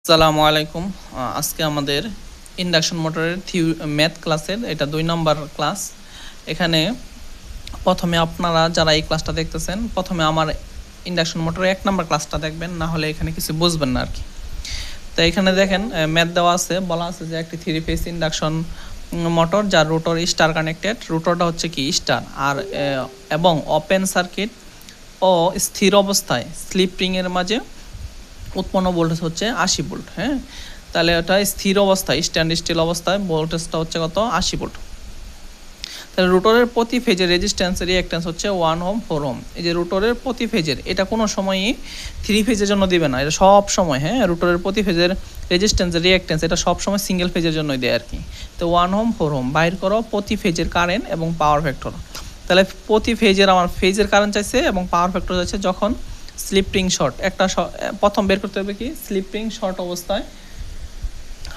আসসালামু আলাইকুম। আজকে আমাদের ইন্ডাকশন মোটরের ম্যাথ ক্লাসের এটা 2 নম্বর ক্লাস। এখানে প্রথমে আপনারা যারা এই ক্লাসটা দেখতেছেন, প্রথমে আমার ইন্ডাকশন মোটরের 1 নম্বর ক্লাসটা দেখবেন, না হলে এখানে কিছু বুঝবেন না আর কি। তো এখানে দেখেন ম্যাথ দেওয়া আছে, বলা আছে যে একটি 3 ফেজ ইন্ডাকশন মোটর যার রোটর স্টার কানেক্টেড, রোটরটা হচ্ছে কি স্টার, আর এবং ওপেন সার্কিট ও স্থির অবস্থায় স্লিপ রিংয়ের মাঝে উৎপন্ন ভোল্টেজ হচ্ছে 80 ভোল্ট। হ্যাঁ, তাহলে এটা স্থির অবস্থায় স্ট্যান্ড স্টিল অবস্থায় ভোল্টেজটা হচ্ছে কত 80 ভোল্ট। তাহলে রোটরের প্রতি ফেজের রেজিস্ট্যান্স রিঅ্যাকট্যান্স হচ্ছে 1 ওহম 4 ওহম। এই যে রোটরের প্রতি ফেজের, এটা কোনো সময়ই 3 ফেজের জন্য দিবে না, এটা সব সময়, হ্যাঁ, রোটরের প্রতি ফেজের রেজিস্ট্যান্স রিঅ্যাকট্যান্স এটা সব সময় সিঙ্গেল ফেজের জন্যই দেয় আর কি। তো 1 ওহম 4 ওহম বাইর করো প্রতি ফেজের কারেন্ট এবং পাওয়ার ফ্যাক্টর। তাহলে প্রতি ফেজের আমার ফেজের কারেন্ট চাইছে এবং পাওয়ার ফ্যাক্টর চাইছে যখন স্লিপ রিং শর্ট। একটা প্রথম বের করতে হবে কি স্লিপ রিং শর্ট অবস্থায়,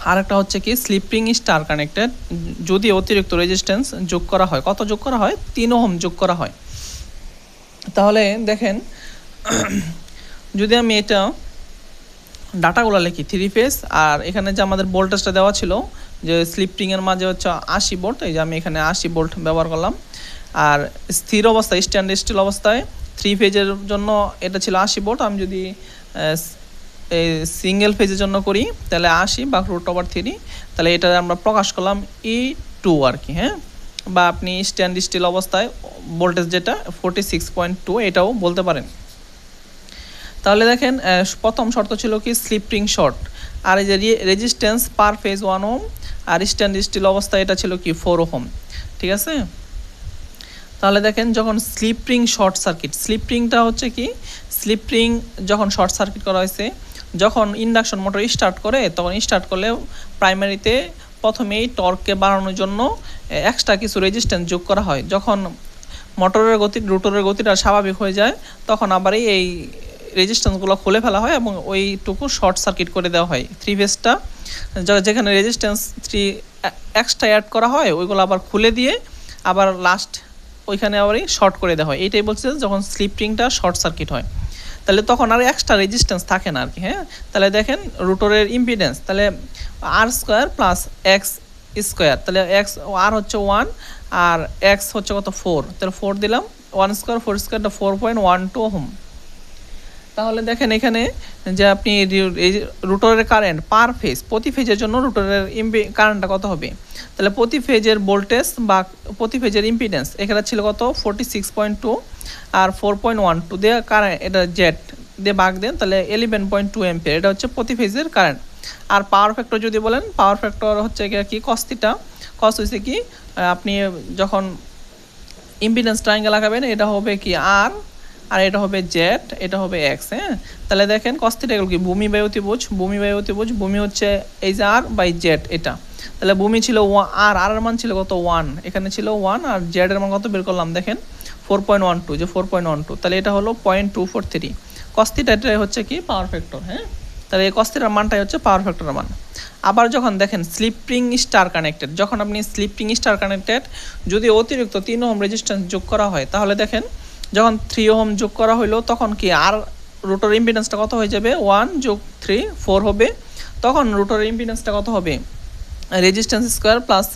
আর একটা হচ্ছে কি স্লিপ রিং স্টার কানেক্টেড যদি অতিরিক্ত রেজিস্ট্যান্স যোগ করা হয়। কত যোগ করা হয়? 3 ওহম যোগ করা হয়। তাহলে দেখেন যদি আমি এটা ডাটাগুলো লিখি 3 ফেজ, আর এখানে যে আমাদের ভোল্টেজটা দেওয়া ছিল যে স্লিপ রিংয়ের মাঝে হচ্ছে 80 ভোল্ট, এই যে আমি এখানে 80 ভোল্ট ব্যবহার করলাম। আর স্থির অবস্থায় স্ট্যান্ড স্টিল অবস্থায় 3 ফেজের জন্য এটা ছিল 80 ভোল্ট। আমি যদি সিঙ্গেল ফেজের জন্য করি তাহলে 80 বা √3, তাহলে এটা আমরা প্রকাশ করলাম E2 আর কি। হ্যাঁ, বা আপনি স্ট্যান্ড স্টিল অবস্থায় ভোল্টেজ যেটা 46.2 এটাও বলতে পারেন। তাহলে দেখেন প্রথম শর্ত ছিল কি স্লিপ রিং শর্ট, আর এই যে রেজিস্ট্যান্স পার ফেজ 1 ওহম, আর স্ট্যান্ড স্টিল অবস্থায় এটা ছিল কি 4 ওহম। ঠিক আছে, তাহলে দেখেন যখন slip ring short circuit, slip রিংটা হচ্ছে কি স্লিপ রিং যখন শর্ট সার্কিট করা হয়েছে, যখন ইন্ডাকশন মোটর স্টার্ট করে, তখন স্টার্ট করলে প্রাইমারিতে প্রথমেই টর্ককে বাড়ানোর জন্য এক্সট্রা কিছু রেজিস্ট্যান্স যোগ করা হয়। যখন মোটরের গতি রোটরের গতিটা স্বাভাবিক হয়ে যায়, তখন আবার এই রেজিস্ট্যান্সগুলো খুলে ফেলা হয় এবং ওইটুকু শর্ট সার্কিট করে দেওয়া হয়। 3 ফেজটা যেখানে রেজিস্ট্যান্স 3 এক্সট্রা অ্যাড করা হয়, ওইগুলো আবার খুলে দিয়ে আবার লাস্ট ওইখানে আবারই শর্ট করে দেওয়া হয়। এইটাই বলছে যখন স্লিপ রিংটা শর্ট সার্কিট হয়, তাহলে তখন আর এক্সট্রা রেজিস্ট্যান্স থাকে না আর কি। হ্যাঁ, তাহলে দেখেন রোটরের ইম্পিডেন্স তাহলে R² + X², তাহলে এক্স আর হচ্ছে 1 আর এক্স হচ্ছে কত 4, তাহলে 4 দিলাম, 1² 4² 4.12 ওহম। তাহলে দেখেন এখানে যে আপনি রোটরের কারেন্ট পার ফেজ, প্রতি ফেজের জন্য রোটরের কারেন্টটা কত হবে, তাহলে প্রতি ফেজের ভোল্টেজ বা প্রতি ফেজের ইম্পিডেন্স এখানে ছিল কত 46.2 আর 4.12 দিয়ে কারেন্ট, এটা জেড দিয়ে ভাগ দেন, তাহলে 11.2 অ্যাম্পিয়ার, এটা হচ্ছে প্রতি ফেজের কারেন্ট। আর পাওয়ার ফ্যাক্টর যদি বলেন, পাওয়ার ফ্যাক্টর হচ্ছে কি cos θ, cos হয়েছে কি আপনি যখন ইম্পিডেন্স ট্রায়াঙ্গেল আঁকাবেন, এটা হবে কি আর এটা হবে জেড, এটা হবে এক্স। হ্যাঁ, তাহলে দেখেন cos θ এগুলো কি ভূমি বাই অতিভুজ, ভূমি বাই অতিভুজ, ভূমি হচ্ছে এই যে আর বাই জেড এটা, তাহলে ভূমি ছিল আর এর মান ছিল কত 1, এখানে ছিল 1, আর জেড এর মান কত বের করলাম দেখেন 4.12, যে 4.12, তাহলে এটা হলো 0.243। cos θ এটা হচ্ছে কি পাওয়ার ফ্যাক্টর। হ্যাঁ, তাহলে এই cos θ এর মানটাই হচ্ছে পাওয়ার ফ্যাক্টরের মান। আবার যখন দেখেন স্লিপ রিং স্টার কানেক্টেড, যখন আপনি স্লিপ রিং স্টার কানেক্টেড যদি অতিরিক্ত 3 ওহম রেজিস্ট্যান্স যোগ করা হয়, তাহলে দেখেন যখন 3 ওহম যোগ করা হলো, তখন কি আর রোটর ইম্পিডেন্সটা কত হয়ে যাবে 1 + 3 4 হবে। তখন রোটর ইম্পিডেন্সটা কত হবে রেজিস্ট্যান্স স্কোয়ার প্লাস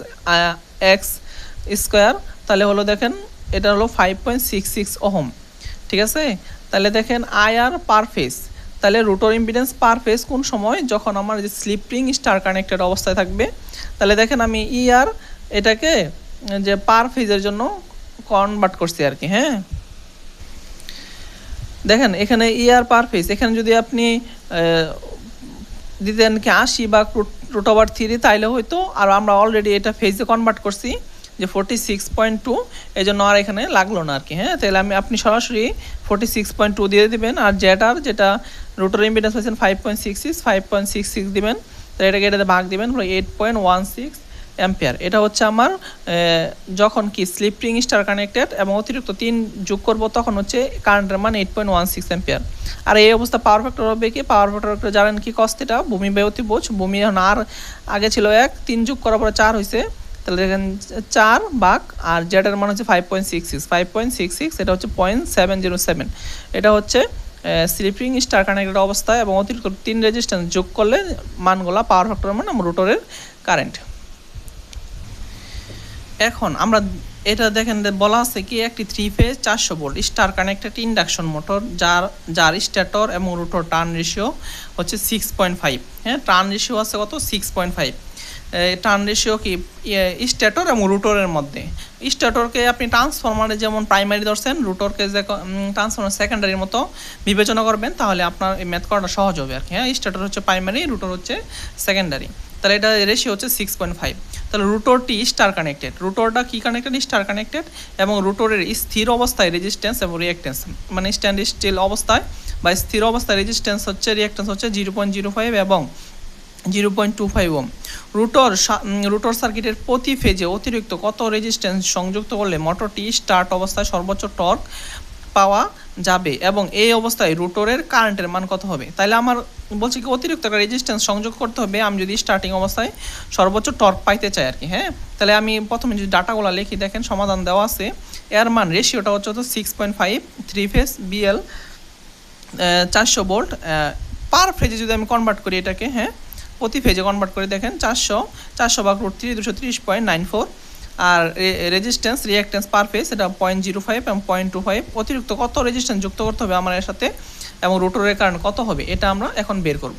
X², তাহলে হলো দেখেন এটা হলো 5.66 ওহম। ঠিক আছে, তাহলে দেখেন IR পার ফেজ, তাহলে রোটর ইম্পিডেন্স পার ফেজ কোন সময়, যখন আমার যে স্লিপ রিং স্টার কানেক্টেড অবস্থায় থাকবে। তাহলে দেখেন আমি ER এটাকে যে পার ফেজের জন্য কনভার্ট করছি আর কি। হ্যাঁ, দেখেন এখানে ER পার ফেজ, এখানে যদি আপনি দিতেন কি 80 বা √3, তাইলে হয়তো, আর আমরা অলরেডি এটা ফেজে কনভার্ট করছি যে 46.2, এই জন্য আর এখানে লাগলো না আর কি। হ্যাঁ, তাহলে আপনি সরাসরি 46.2 দিয়ে দিবেন, আর যেটা রোটর ইম্পিডেন্স হয়েছেন 5.66 দিবেন, তাহলে এটাকে এটাতে ভাগ দিবেন 8.16 অ্যাম্পিয়ার। এটা হচ্ছে আমার যখন কি স্লিপ রিং স্টার কানেক্টেড এবং অতিরিক্ত 3 যোগ করব, তখন হচ্ছে কারেন্টের মান 8.16 অ্যাম্পিয়ার। আর এই অবস্থা পাওয়ার ফ্যাক্টর হবে কি, পাওয়ার ফ্যাক্টর জানেন কি cos θ, ভূমি বাই অতিভুজ, ভূমি এখন আর আগে ছিল 1, 3 যোগ করার পরে 4 হয়েছে, তাহলে দেখেন 4 ভাগ, আর জেড এর মান হচ্ছে 5.66, এটা হচ্ছে 0.707, এটা হচ্ছে স্লিপিং স্টার কানেক্টেড অবস্থায় এবং অতিরিক্ত 3 রেজিস্ট্যান্স যোগ করলে মানগুলা পাওয়ার ফ্যাক্টর মানে রোটরের কারেন্ট। এখন আমরা এটা দেখেন বলা আছে কি একটি 3 phase 400 volt star connected induction motor যার স্ট্যাটর এবং রোটর টার্ন রেশিও হচ্ছে 6.5। হ্যাঁ, টার্ন রেশিও আছে কত 6.5। টার্ন রেশিও কি স্ট্যাটর এবং রোটরের মধ্যে। স্ট্যাটরকে আপনি ট্রান্সফরমারে যেমন প্রাইমারি ধরছেন, রোটরকে যে ট্রান্সফরমার সেকেন্ডারির মতো বিবেচনা করবেন, তাহলে আপনার এই ম্যাথ করাটা সহজ হবে আর কি। হ্যাঁ, স্ট্যাটর হচ্ছে প্রাইমারি, রোটর হচ্ছে সেকেন্ডারি। তাহলে এটা রেশিও হচ্ছে 6.5। তাহলে রোটরটি স্টার কানেক্টেড, রোটরটা কি কানেক্টেড স্টার কানেক্টেড, এবং রোটরের স্থির অবস্থায় রেজিস্ট্যান্স এবং রিঅ্যাক্ট্যান্স মানে স্ট্যান্ড স্টিল অবস্থায় বা স্থির অবস্থায় রেজিস্ট্যান্স হচ্ছে, রিঅ্যাক্ট্যান্স হচ্ছে 0.05 এবং 0.25 ওম। রোটর সার্কিটের প্রতি ফেজে অতিরিক্ত কত রেজিস্ট্যান্স সংযুক্ত করলে মোটরটি স্টার্ট অবস্থায় সর্বোচ্চ টর্ক পাওয়া যাবে এবং এই অবস্থায় রোটরের কারেন্টের মান কত হবে। তাহলে আমার বলছি কি অতিরিক্ত একটা রেজিস্ট্যান্স সংযোগ করতে হবে আমি যদি স্টার্টিং অবস্থায় সর্বোচ্চ টর্ক পাইতে চাই আর কি। হ্যাঁ, তাহলে আমি প্রথমে যদি ডাটাগুলো লিখি, দেখেন সমাধান দেওয়া আছে। এর মান রেশিওটা হচ্ছে তো 6.5, 3 ফেজ বিএল 400 ভোল্ট পার ফেজে যদি আমি কনভার্ট করি এটাকে, হ্যাঁ প্রতি ফেজে কনভার্ট করে দেখেন 400 ভাগ √3 230.94। আর রেজিস্ট্যান্স রিঅ্যাক্ট্যান্স পার ফেজ এটা 0.05 এবং 0.25। অতিরিক্ত কত রেজিস্ট্যান্স যুক্ত করতে হবে আমার এর সাথে এবং রোটরের কারেন্ট কত হবে এটা আমরা এখন বের করব।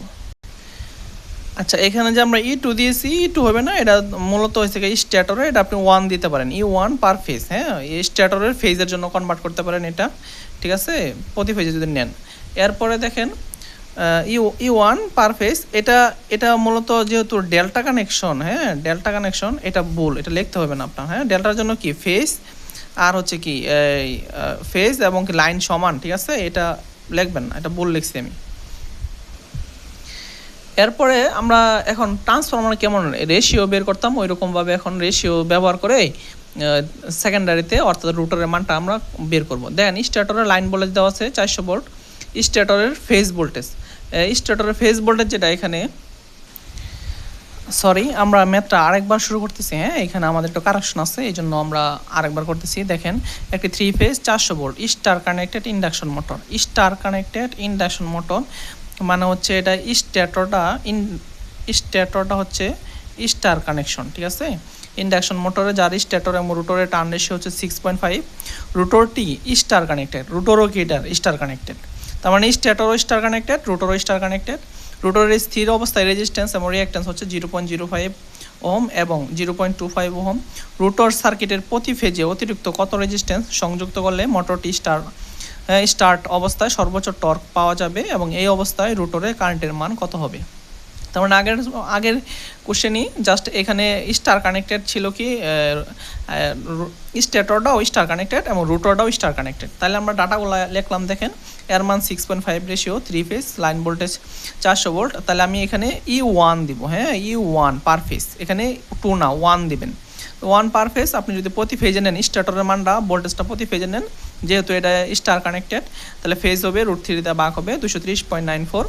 আচ্ছা, এখানে যে আমরা E2 দিয়েছি, E2 হবে না, এটা মূলত হয়েছে কি স্ট্যাটরে, এটা আপনি 1 দিতে পারেন, E1 পার ফেজ। হ্যাঁ, এই স্ট্যাটরের ফেজের জন্য কনভার্ট করতে পারেন এটা, ঠিক আছে, প্রতি ফেজে যদি নেন। এরপরে দেখেন E1 পার ফেজ, এটা মূলত যেহেতু ডেল্টা কানেকশন, হ্যাঁ ডেল্টা কানেকশন, এটা ভুল, এটা লিখতে হবে না আপনার। হ্যাঁ, ডেল্টার জন্য কি ফেজ আর হচ্ছে কি ফেজ এবং কি লাইন সমান, ঠিক আছে, এটা লিখবেন না, এটা ভুল লিখছি আমি। এরপরে আমরা এখন ট্রান্সফরমার কেমন রেশিও বের করতাম ওই রকমভাবে এখন রেশিও ব্যবহার করে সেকেন্ডারিতে অর্থাৎ রোটরের মানটা আমরা বের করব। দেন স্ট্যাটরের লাইন ভোল্টেজ দেওয়া আছে 400 ভোল্ট, স্ট্যাটরের ফেজ ভোল্টেজ, স্ট্যাটরের ফেজ ভোল্টেজ যেটা এখানে, সরি আমরা ম্যাথটা আরেকবার শুরু করতেছি। হ্যাঁ, এখানে আমাদের একটু কারেকশন আছে, এই জন্য আমরা আরেকবার করতেছি। দেখেন একটি 3 phase 400 volt star connected induction motor, star connected induction motor মানে হচ্ছে এটা স্ট্যাটরটা হচ্ছে স্টার কানেকশন, ঠিক আছে। ইন্ডাকশন মোটরে যার স্ট্যাটর এবং রোটরের টার্ন রেশিও হচ্ছে 6.5, রোটরটি স্টার কানেক্টেড, রোটরও কি এটা স্টার কানেক্টেড, তার মানে স্ট্যাটরও স্টার কানেক্টেড, রোটরও স্টার কানেক্টেড। রোটরের স্থির অবস্থায় রেজিস্ট্যান্স এবং রিঅ্যাক্ট্যান্স হচ্ছে 0.05 ওহম এবং 0.25 ওহম। রোটর সার্কিটের প্রতি ফেজে অতিরিক্ত কত রেজিস্ট্যান্স সংযুক্ত করলে মোটরটি স্টার্ট অবস্থায় সর্বোচ্চ টর্ক পাওয়া যাবে এবং এই অবস্থায় রোটরের কারেন্টের মান কত হবে। তার মানে আগের কোশ্চেনই জাস্ট এখানে স্টার কানেক্টেড ছিল কি স্ট্যাটরটাও স্টার কানেক্টেড এবং রোটরটাও স্টার কানেক্টেড। তাহলে আমরা ডাটাগুলো লিখলাম, দেখেন এর মান 6.5 ratio 3 phase line voltage 400 volt. তাহলে আমি এখানে E1 দিব, হ্যাঁ E1 পার ফেজ, এখানে 2 না 1 দিবেন, 1 পার ফেজ। আপনি যদি প্রতি ফেজে নেন স্ট্যাটরের মানটা ভোল্টেজটা প্রতি ফেজে নেন, যেহেতু এটা স্টার কানেক্টেড, তাহলে ফেজ হবে √3 ভাগ হবে 230.94।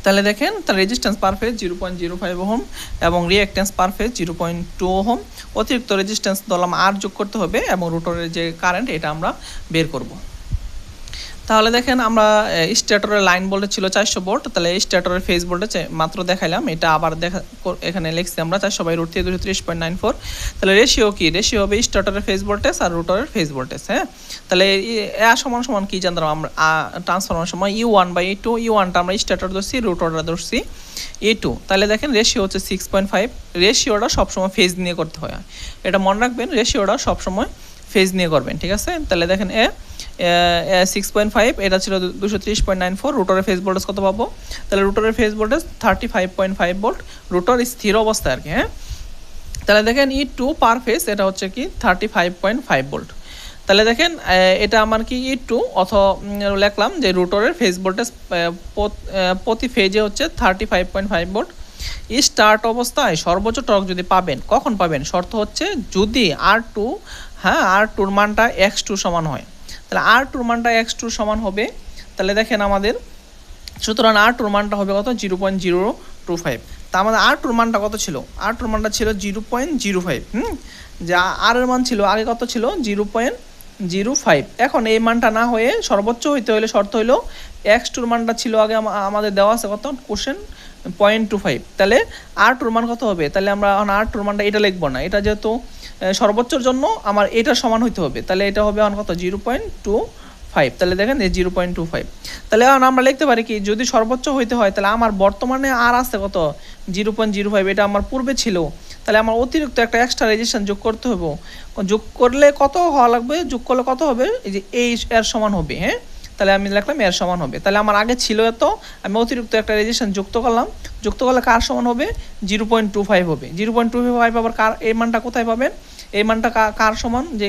তাহলে দেখেন তার রেজিস্ট্যান্স পার ফেজ 0.05 ওহম এবং রিঅ্যাক্ট্যান্স পার ফেজ 0.2 ওহম। অতিরিক্ত রেজিস্ট্যান্স দলাম আর যোগ করতে হবে এবং রোটরের যে কারেন্ট এটা আমরা বের করব। তাহলে দেখেন আমরা স্ট্যাটরের লাইন ভোল্টেজ ছিল 400 ভোল্ট, তাহলে স্ট্যাটরের ফেজ ভোল্টেজ মাত্র দেখাইলাম, এটা আবার এখানে লিখছি আমরা 400/√3 230.94। তাহলে রেশিও কি, রেশিও হবে স্ট্যাটরের ফেজ ভোল্টেজ আর রোটরের ফেজ ভোল্টেজ। হ্যাঁ, তাহলে সমান কি জানতাম আমরা ট্রান্সফরমার সময় E1/E2, E1টা আমরা স্ট্যাটর ধরছি, রোটরটা ধরছি E2। তাহলে দেখেন রেশিও হচ্ছে 6.5, রেশিওটা সবসময় ফেজ নিয়ে করতে হয়, এটা মনে রাখবেন, রেশিওটা সবসময় ফেজ নিয়ে করবেন, ঠিক আছে। তাহলে দেখেন 6.5 এটা ছিল 230.94, রোটরের ফেজ ভোল্টেজ কত পাবো, তাহলে রোটরের ফেজ ভোল্টেজ 35.5 ভোল্ট, রোটর স্থির অবস্থায় আর কি। হ্যাঁ, তাহলে দেখেন E2 পার ফেজ এটা হচ্ছে কি 35.5 ভোল্ট। তাহলে দেখেন এটা আমার কি E2 অথবা লিখলাম যে রোটরের ফেজ ভোল্টেজ প্রতি ফেজে হচ্ছে 35.5 ভোল্ট। স্টার্ট অবস্থায় সর্বোচ্চ টর্ক যদি পাবেন, কখন পাবেন, শর্ত হচ্ছে যদি R2, হ্যাঁ R2-র মানটা X2 সমান হয়। তাহলে R2-র মানটা X2 সমান হবে, তাহলে দেখেন আমাদের সুতরাং R2-র মানটা হবে কত 0.025। তা আমাদের R2-র মানটা কত ছিল, R2-র মানটা ছিল 0.05। যা R এর মান ছিল আগে কত ছিল 0.05, 0.05। এখন এই মানটা না হয়ে সর্বোচ্চ হইতে হলে শর্ত হইলো x2 মানটা ছিল আগে আমাদের দেওয়া আছে কত কোশ্চেন 0.25, তাহলে r2 মান কত হবে? তাহলে আমরা এখন r2 মানটা এটা লিখবো না, এটা যেহেতু সর্বোচ্চর জন্য আমার এটা সমান হইতে হবে, তাহলে এটা হবে এখন কত 0.25। তাহলে দেখেন এই 0.25। তাহলে এখন আমরা লিখতে পারি কি, যদি সর্বোচ্চ হইতে হয় তাহলে আমার বর্তমানে আর আছে কত 0.05, এটা আমার পূর্বে ছিল, তাহলে আমার অতিরিক্ত একটা এক্সট্রা রেজিস্ট্যান্স যোগ করতে হবে। যোগ করলে কত হওয়া লাগবে, যোগ করলে কত হবে, এই যে এই এর সমান হবে। হ্যাঁ, তাহলে আমি লিখলাম এর সমান হবে। তাহলে আমার আগে ছিল এত, আমি অতিরিক্ত একটা রেজিস্ট্যান্স যুক্ত করলাম, যুক্ত করলে কার সমান হবে 0.25 হবে। 0.25 আবার কার, এই মানটা কোথায় পাবেন, এই মানটা কার সমান, যে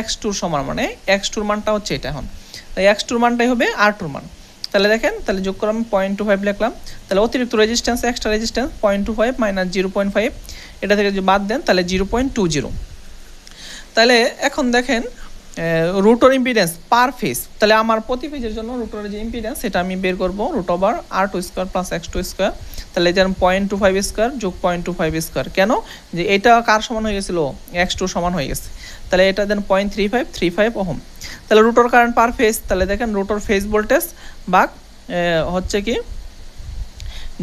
x2 সমান, মানে x2 মানটা হচ্ছে এটা। এখন তাই x2 মানটাই হবে r2 মান। তাহলে দেখেন, তাহলে যোগ করলাম 0.25 লিখলাম, তাহলে অতিরিক্ত রেজিস্ট্যান্স এক্সট্রা রেজিস্ট্যান্স 0.25 মাইনাস 0.5, এটা থেকে যদি বাদ দেন তাহলে 0.20। তাহলে এখন দেখেন রুটর ইম্পিডেন্স পার ফেজ, তাহলে আমার প্রতি ফেজের জন্য রুটরের যে ইম্পিডেন্স সেটা আমি বের করব √r2² প্লাস x2²। তাহলে যেমন 0.25² যোগ 0.25², কেন, যে এটা কার সমান হয়ে গেছিলো, x2 সমান হয়ে গেছে, তাহলে এটা দেন 0.3535 ওহম। তাহলে রুটর কারেন্ট পার ফেজ, তাহলে দেখেন রুটর ফেজ ভোল্টেজ ভাগ হচ্ছে কি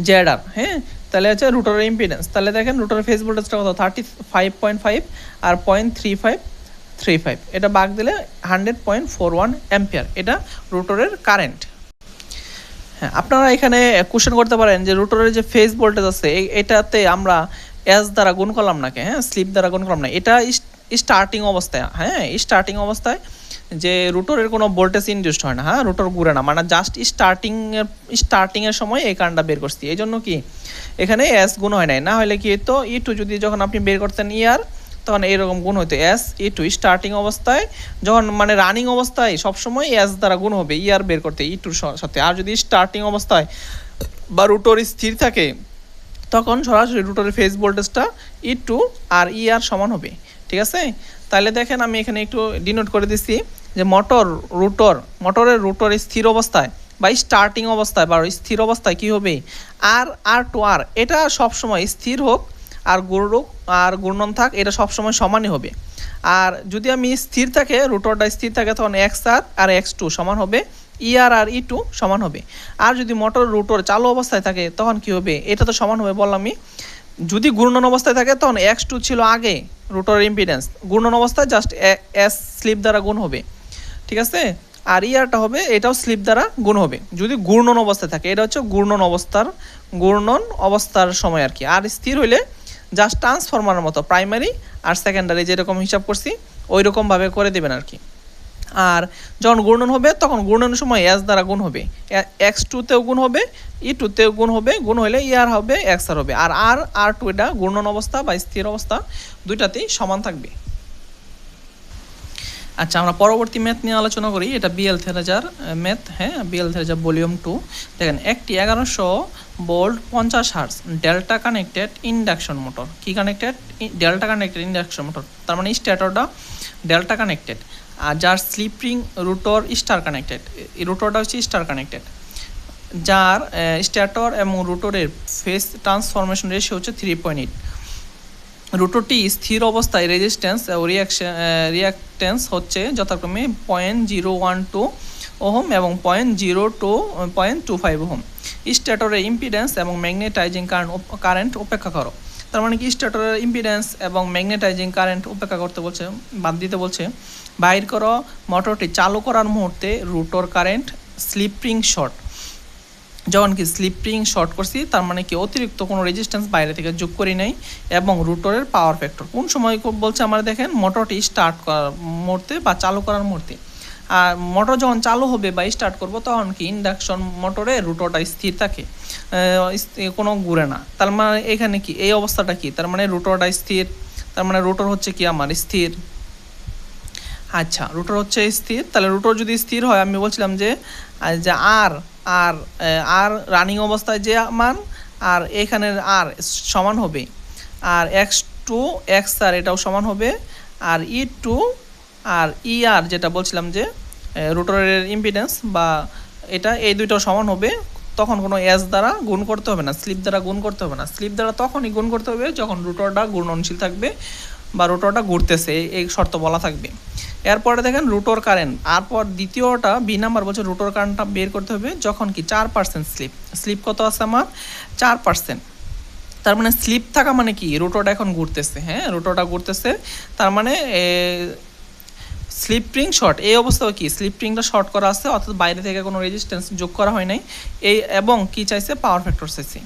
ZR। হ্যাঁ, তাহলে হচ্ছে রুটরের ইম্পিডেন্স, তাহলে দেখেন রুটরের ফেজ ভোল্টেজটা কত 35.5 আর 0.3535, এটা ভাগ দিলে 100.41 অ্যাম্পিয়ার, এটা রুটরের কারেন্ট। হ্যাঁ, আপনারা এখানে কোশ্চেন করতে পারেন যে রুটরের যে ফেজ ভোল্টেজ আছে এটাতে আমরা এস দ্বারা গুণ করলাম নাকি, হ্যাঁ স্লিপ দ্বারা গুণ করলাম না, এটা স্টার্টিং অবস্থায়, হ্যাঁ স্টার্টিং অবস্থায় যে রুটরের কোনো ভোল্টেজ ইনডিউসড হয় না, হ্যাঁ রুটর ঘুরে না, মানে জাস্ট স্টার্টিংয়ের সময় এই কারণটা বের করছি। এই জন্য কি এখানে এস গুণ হয় নাই, না হলে কি হতো E2 যদি যখন আপনি বের করতেন ইয়ার, তখন এইরকম গুণ হতো S E2 স্টার্টিং অবস্থায়, যখন মানে রানিং অবস্থায় সবসময় এস দ্বারা গুণ হবে ইয়ার বের করতে E2-র সাথে। আর যদি স্টার্টিং অবস্থায় বা রুটর স্থির থাকে তখন সরাসরি রুটরের ফেজ ভোল্টেজটা E2 আর ER সমান হবে। ঠিক আছে, তাহলে দেখেন আমি এখানে একটু ডিনোট করে দিচ্ছি যে মোটরের রুটর স্থির অবস্থায় বা স্টার্টিং অবস্থায় বা স্থির অবস্থায় কি হবে, R2R এটা সবসময় স্থির হোক আর ঘূর্ণন থাক, এটা সবসময় সমানই হবে। আর যদি আমি স্থির থাকে, রুটরটা স্থির থাকে, তখন x1 আর x2 সমান হবে, ER আর E2 সমান হবে। আর যদি মোটর রুটর চালু অবস্থায় থাকে তখন কি হবে, এটা তো সমান হবে বললামই। যদি ঘূর্ণন অবস্থায় থাকে তখন x2 ছিল আগে রুটর ইম্পিডেন্স, ঘূর্ণন অবস্থায় জাস্ট s স্লিপ দ্বারা গুণ হবে। ঠিক আছে, আর ইয়ারটা হবে এটাও স্লিপ দ্বারা গুণ হবে যদি ঘূর্ণন অবস্থায় থাকে। এটা হচ্ছে ঘূর্ণন অবস্থার সময় আর কি। আর স্থির হইলে জাস্ট ট্রান্সফরমারের মতো প্রাইমারি আর সেকেন্ডারি যেরকম হিসাব করছি ওই রকমভাবে করে দেবেন আর কি। আর যখন ঘূর্ণন হবে তখন ঘূর্ণনের সময় এস দ্বারা গুণ হবে, x2তেও গুণ হবে, E2তেও গুণ হবে, গুণ হলে ER হবে XR হবে। আর R2 এটা ঘূর্ণন অবস্থা বা স্থির অবস্থা দুইটাতেই সমান থাকবে। আচ্ছা, আমরা পরবর্তী ম্যাথ নিয়ে আলোচনা করি, এটা BL থেরেজার ম্যাথ। হ্যাঁ, BL থেরেজার ভলিউম 2। দেখেন একটি 1100 volt 50 hertz delta connected induction motor, কি connected, delta connected induction motor, তার মানে স্ট্যাটরটা ডেল্টা কানেক্টেড, আর যার slip ring rotor star connected, এই রুটরটা হচ্ছে স্টার কানেক্টেড, যার স্ট্যাটর এবং রুটরের ফেজ ট্রান্সফরমেশন রেশিও হচ্ছে 3.8। রুটরটি স্থির অবস্থায় রেজিস্ট্যান্স ও রিয়াক্ট্যান্স হচ্ছে যথাক্রমে 0.012 ওহম এবং 0.25 ওহম। স্ট্যাটরের ইম্পিডেন্স এবং ম্যাগনেটাইজিং কারেন্ট উপেক্ষা করো, তার মানে কি স্ট্যাটরের ইম্পিডেন্স এবং ম্যাগনেটাইজিং কারেন্ট উপেক্ষা করতে বলছে, বাদ দিতে বলছে। বাইর করো মোটরটি চালু করার মুহূর্তে রুটর কারেন্ট স্লিপ রিং শর্ট, যখন কি স্লিপ রিং শর্ট করছি তার মানে কি অতিরিক্ত কোনো রেজিস্ট্যান্স বাইরে থেকে যোগ করি নাই, এবং রুটরের পাওয়ার ফ্যাক্টর কোন সময় বলছে আমরা, দেখেন মোটরটি স্টার্ট করার মুহূর্তে বা চালু করার মুহূর্তে। আর মোটর যখন চালু হবে বা স্টার্ট করবো তখন কি ইন্ডাকশন মোটরে রুটরটা স্থির থাকে, কোনো ঘুরে না। তার মানে এখানে কি এই অবস্থাটা কি, তার মানে রুটরটা স্থির, তার মানে রুটর হচ্ছে কি আমার স্থির। আচ্ছা, রুটর হচ্ছে স্থির, তাহলে রুটর যদি স্থির হয় আমি বলছিলাম যে আর রানিং অবস্থায় যে মান আর এখানের আর সমান হবে, আর x2 XR এটাও সমান হবে, আর E2 আর ER যেটা বলছিলাম যে রুটরের ইম্পিডেন্স বা এটা, এই দুইটাও সমান হবে। তখন কোনো এস দ্বারা গুণ করতে হবে না, স্লিপ দ্বারা গুণ করতে হবে না। স্লিপ দ্বারা তখনই গুণ করতে হবে যখন রুটরটা ঘূর্ণনশীল থাকবে, বা রোটরটা ঘুরতেছে, এই শর্ত বলা থাকবে। এরপরে দেখেন রোটর কারেন্ট, তারপর দ্বিতীয়টা বি নাম্বার বলছে রোটর কারেন্টটা বের করতে হবে যখন কি 4% স্লিপ কত আছে আমার 4%। তার মানে স্লিপ থাকা মানে কি রোটরটা এখন ঘুরতেছে, হ্যাঁ রোটরটা ঘুরতেছে, তার মানে স্লিপ রিং শর্ট। এই অবস্থায় কি স্লিপ রিংটা শর্ট করা আছে, অর্থাৎ বাইরে থেকে কোনো রেজিস্ট্যান্স যোগ করা হয় নাই। এই এবং কি চাইছে পাওয়ার ফ্যাক্টর চাইছে।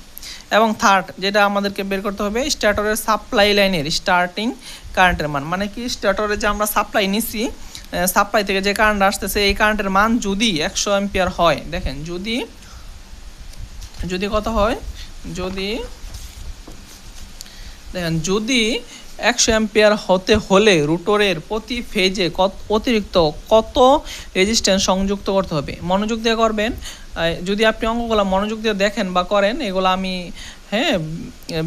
এবং থার্ড যেটা আমাদেরকে বের করতে হবে স্টার্টরের সাপ্লাই লাইনের স্টার্টিং কারেন্টের মান, মানে কি স্টার্টরে যে আমরা সাপ্লাই নিছি, সাপ্লাই থেকে যে কারেন্ট আসতেছে এই কারেন্টের মান যদি 100 অ্যাম্পিয়ার হয়, দেখেন যদি কত হয়, যদি 100 অ্যাম্পিয়ার হতে হলে রোটরের প্রতি ফেজে অতিরিক্ত কত রেজিস্ট্যান্স সংযুক্ত করতে হবে। মনোযোগ দিয়ে করবেন, যদি আপনি অঙ্কগুলো মনোযোগ দিয়ে দেখেন বা করেন, এগুলো আমি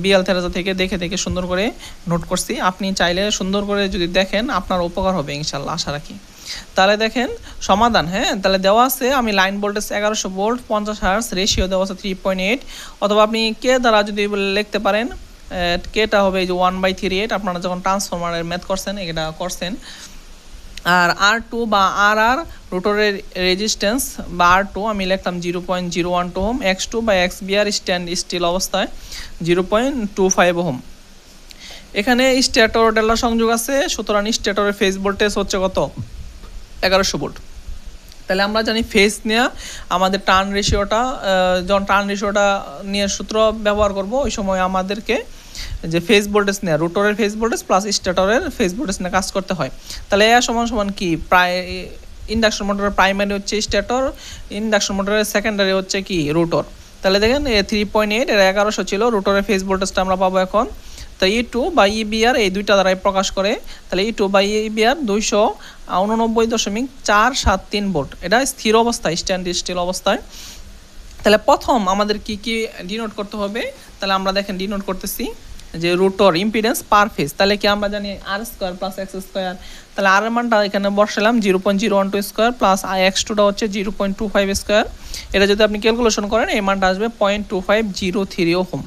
বিএল থেরাজা থেকে দেখে সুন্দর করে নোট করছি। আপনি চাইলে সুন্দর করে যদি দেখেন আপনার উপকার হবে ইনশাল্লাহ, আশা রাখি। তাহলে দেখেন সমাধান, তাহলে দেওয়া আছে আমি line voltage 1100 volt 50 hertz, ratio দেওয়া আছে 3.8, অথবা আপনি কে দ্বারা যদি লিখতে পারেন কেটা হবে এই যে 1/38, আপনারা যখন ট্রান্সফরমারের ম্যাথ করছেন এটা করছেন। আর R2 বা RR রোটরের রেজিস্ট্যান্স বা R2 আমি লিখতাম 0.012 ওহম, X2 বা XBR স্ট্যান্ড স্টিল অবস্থায় 0.25 ওহম। এখানে স্ট্যাটর ডেল্টা সংযোগ আছে, সুতরাং স্ট্যাটরের ফেজ ভোল্টেজ হচ্ছে কত 1100 ভোল্ট। তাহলে আমরা জানি ফেজ নেওয়া আমাদের টার্ন রেশিওটা, যখন টার্ন রেশিওটা নিয়ে সূত্র ব্যবহার করব ওই সময় আমাদেরকে যে ফেজ ভোল্টেজ নেওয়া রোটরের ফেজ ভোল্টেজ প্লাস স্ট্যাটরের ফেজ ভোল্টেজ নিয়ে কাজ করতে হয়। তাহলে এ সমান কি প্রায় ইন্ডাকশন মোটরের প্রাইমারি হচ্ছে স্ট্যাটর, ইন্ডাকশন মোটরের সেকেন্ডারি হচ্ছে কি রোটর। তাহলে দেখেন 3.8 এর 1100 ছিল, রোটরের ফেজ ভোল্টেজটা আমরা পাবো এখন। তো E2 বা EBR এই দুইটা দ্বারাই প্রকাশ করে। তাহলে E2 বা EBR 289.473 ভোল্ট, এটা স্থির অবস্থায় স্ট্যান্ড স্টিল অবস্থায়। তাহলে প্রথম আমাদের কি ডিনোট করতে হবে, তাহলে আমরা দেখেন ডিনোট করতেছি যে রোটর ইম্পিডেন্স পার ফেজ। তাহলে কি আমরা জানি R² প্লাস X², তাহলে R এর মানটা এখানে বসালাম 0.012 স্কোয়ার প্লাস X2টা হচ্ছে 0.25 স্কোয়ার। এটা যদি আপনি ক্যালকুলেশন করেন এই মানটা আসবে 0.2503 ওহম।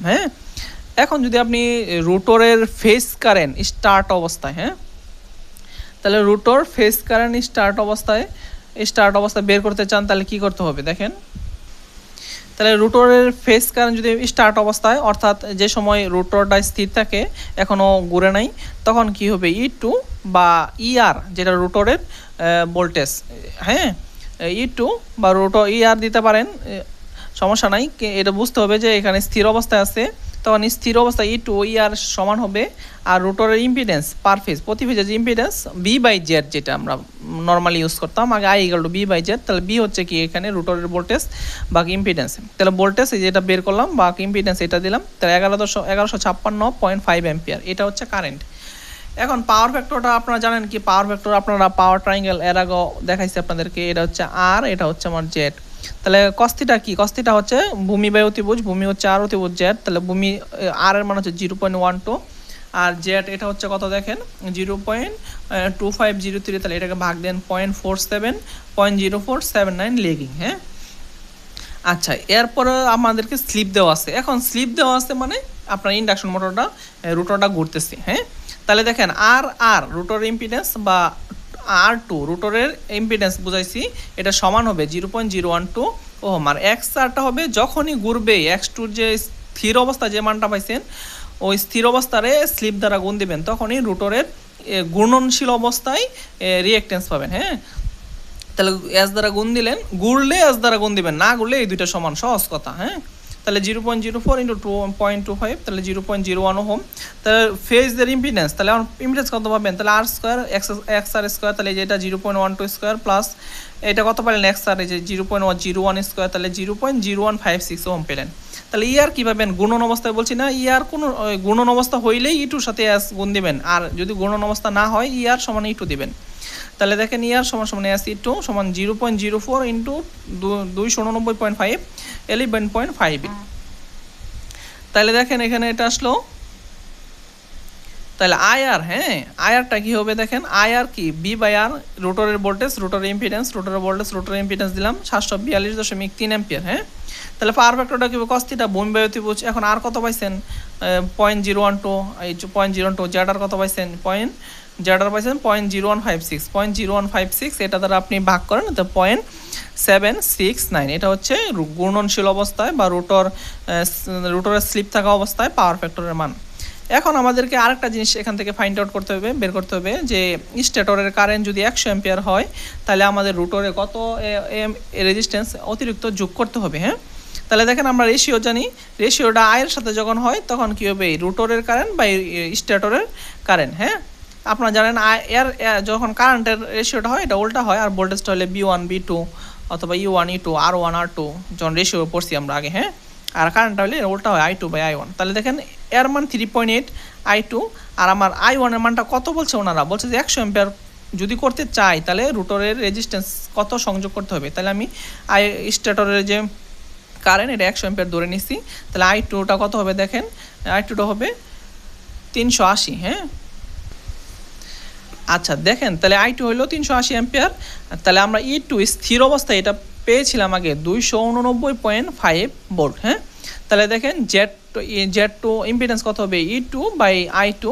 এখন যদি আপনি রোটরের ফেজ কারেন্ট স্টার্ট অবস্থায়, তাহলে রোটর ফেজ কারেন্ট স্টার্ট অবস্থায় বের করতে চান, তাহলে কি করতে হবে দেখেন। তাহলে রোটরের ফেজ কারেন্ট যদি স্টার্ট অবস্থায়, অর্থাৎ যে সময় রোটরটা স্থির থাকে এখনও ঘুরে নাই, তখন কি হবে E2 বা ER যেটা রোটরের ভোল্টেজ, E2 বা রোটর ER দিতে পারেন, সমস্যা নাই। এটা বুঝতে হবে যে এখানে স্থির অবস্থায় আছে, তখন স্থির অবস্থায় E2 ER সমান হবে। আর রোটরের ইম্পিডেন্স পার ফেজ প্রতি ফেজের ইম্পিডেন্স B/Z যেটা আমরা নর্মালি ইউজ করতাম আগে I = B/Z। তাহলে B হচ্ছে কি এখানে রোটরের ভোল্টেজ বা ইম্পিডেন্স, তাহলে ভোল্টেজ এই যেটা বের করলাম বা ইম্পিডেন্স এটা দিলাম, তাহলে 1156.5 অ্যাম্পিয়ার, এটা হচ্ছে কারেন্ট। এখন পাওয়ার ফ্যাক্টরটা আপনারা জানেন কি, পাওয়ার ফ্যাক্টর আপনারা পাওয়ার ট্রায়াঙ্গেল এর আগে দেখাইছি আপনাদেরকে, এটা হচ্ছে R, এটা হচ্ছে আমার Z। তাহলে কস্তিটা কি, কস্তিটা হচ্ছে ভূমি বাই অতিভুজ, ভূমি হচ্ছে R, অতিভুজ Z। তাহলে ভূমি R এর মান হচ্ছে 0.12 আর Z এটা হচ্ছে কত দেখেন 0.2503, তাহলে এটাকে ভাগ দেন 0.0479 লেগিং। আচ্ছা, এরপরে আমাদেরকে স্লিপ দেওয়া আছে। এখন স্লিপ দেওয়া আছে মানে আপনার ইন্ডাকশন মোটরটা রোটরটা ঘুরতেছে। তাহলে দেখেন R রোটরের ইম্পিডেন্স বা R2 রোটরের ইম্পিডেন্স বুঝাইছি, এটা সমান হবে 0.012 ওহম। আর XRটা হবে যখনই ঘুরবে X2 যে স্থির অবস্থা যে মানটা পাইছেন ওই স্থির অবস্থারে স্লিপ দ্বারা গুণ দিবেন, তখনই রোটরের গুণনশীল অবস্থায় রিঅ্যাকট্যান্স পাবেন। তাহলে S দ্বারা গুণ দিলেন, ঘুরলে S দ্বারা গুণ দিবেন, না ঘুরলে এই দুইটা সমান, সহজ কথা। তাহলে 0.04 × 2.25 তাহলে 0.01 ওহম। তাহলে ফেজের ইম্পিডেন্স, তাহলে ইম্পিডেন্স কত পাবেন, তাহলে R² XR², তাহলে যেটা 0.12 স্কোয়ার প্লাস এটা কত পেলেন XR এই যে 0.01 স্কোয়ার, তাহলে 0.0156 ওহম পেলেন। তাহলে ER কি পাবেন, গুণন অবস্থায় বলছি না, ER কোনো গুণন অবস্থা হইলেই E2 সাথে S গুণ দিবেন, আর যদি গুণন অবস্থা না হয় ER সমান E2 দিবেন। তাহলে দেখেন ER সমান SE2 সমান 0.04 × 299.5 11.5। তাহলে দেখেন এখানে এটা আসলো তাহলে আইআর, হ্যাঁ আইআরটা কি হবে দেখেন, আইআর কি বি বাই আর, রোটরের ভোল্টেজ, রোটরের ইম্পিডেন্স, রোটরের ভোল্টেজ, রোটরের ইম্পিডেন্স দিলাম 742.3 অ্যাম্পিয়ার। হ্যাঁ, তাহলে পাওয়ার ফ্যাক্টরটা কি হবে, cos θ ভূমি বায়ু ত্রিভুজ। এখন আর কত পাইছেন, 0.012, এই 0.012, জেডার কত পাইছেন, জেডার পাইছেন 0.0156, 0.0156, এটা দ্বারা আপনি ভাগ করেন তো 0.769, এটা হচ্ছে ঘূর্ণনশীল অবস্থায় বা রোটরের স্লিপ থাকা অবস্থায় পাওয়ার ফ্যাক্টরের মান। এখন আমাদেরকে আরেকটা জিনিস এখান থেকে ফাইন্ড আউট করতে হবে, বের করতে হবে যে স্টেটরের কারেন্ট যদি 100 অ্যাম্পিয়ার হয় তাহলে আমাদের রোটরে কত রেজিস্ট্যান্স অতিরিক্ত যোগ করতে হবে। হ্যাঁ, তাহলে দেখেন আমরা রেশিও জানি, রেশিওটা আয়ের সাথে যখন হয় তখন কী হবে, রোটরের কারেন্ট বা স্টেটরের কারেন্ট। হ্যাঁ, আপনারা জানেন যখন কারেন্টের রেশিওটা হয় এটা উল্টা হয়, আর ভোল্টেজটা হলে B1 B2 অথবা E1 E2 R1 R2 যখন রেশিও পড়ছি আমরা আগে। হ্যাঁ, আর কারেন্টটা হলে উল্টা হয় I2 বাই I1। তাহলে দেখেন এর মান 3.8 I2, আর আমার I1 এর মানটা কত বলছে, ওনারা বলছে যে 100 অ্যাম্পিয়ার যদি করতে চাই তাহলে রোটরের রেজিস্ট্যান্স কত সংযোগ করতে হবে। তাহলে আমি স্টেটরের যে কারেন্ট এটা 100 অ্যাম্পিয়ার ধরে নিচ্ছি, তাহলে I2টা কত হবে দেখেন, I2টা হবে 380। হ্যাঁ, আচ্ছা দেখেন তাহলে I2 হলো 380 অ্যাম্পিয়ার। তাহলে আমরা E2 স্থির অবস্থায় এটা পেয়েছিলাম আগে 289.5 ভোল্ট। হ্যাঁ, তাহলে দেখেন Z2 ইম্পিডেন্স কত হবে, E2 বাই I2।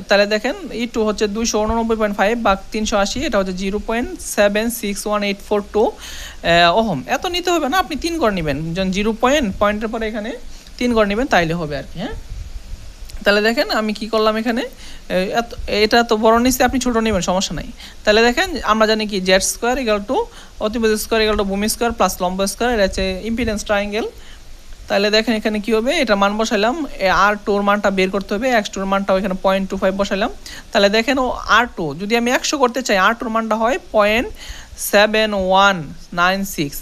তাহলে দেখেন E2 হচ্ছে 289.5 বা 380, এটা হচ্ছে 0.761842 ওহম। এত নিতে হবে না, আপনি 3 গড় নেবেন, যখন পয়েন্টের পরে এখানে 3 গড় নেবেন তাইলে হবে আর কি। হ্যাঁ, তাহলে দেখেন আমি কি করলাম এখানে, এটা তো বড় নিচ্ছি, আপনি ছোটো নেবেন সমস্যা নাই। তাহলে দেখেন আমরা জানি কি জেড স্কোয়ার ইকাল টু অতিভুজ স্কোয়ার ইকাল টু ভূমি স্কোয়ার প্লাস লম্ব স্কোয়ার, এটা হচ্ছে ইম্পিডেন্স ট্রায়াঙ্গেল। তাহলে দেখেন এখানে কি হবে, এটা মান বসাইলাম, R2 এর মানটা বের করতে হবে, X2 এর মানটা এখানে 0.25 বসাইলাম। তাহলে দেখেন R2 যদি আমি 100 করতে চাই, R2 এর মানটা হয় 0.7196।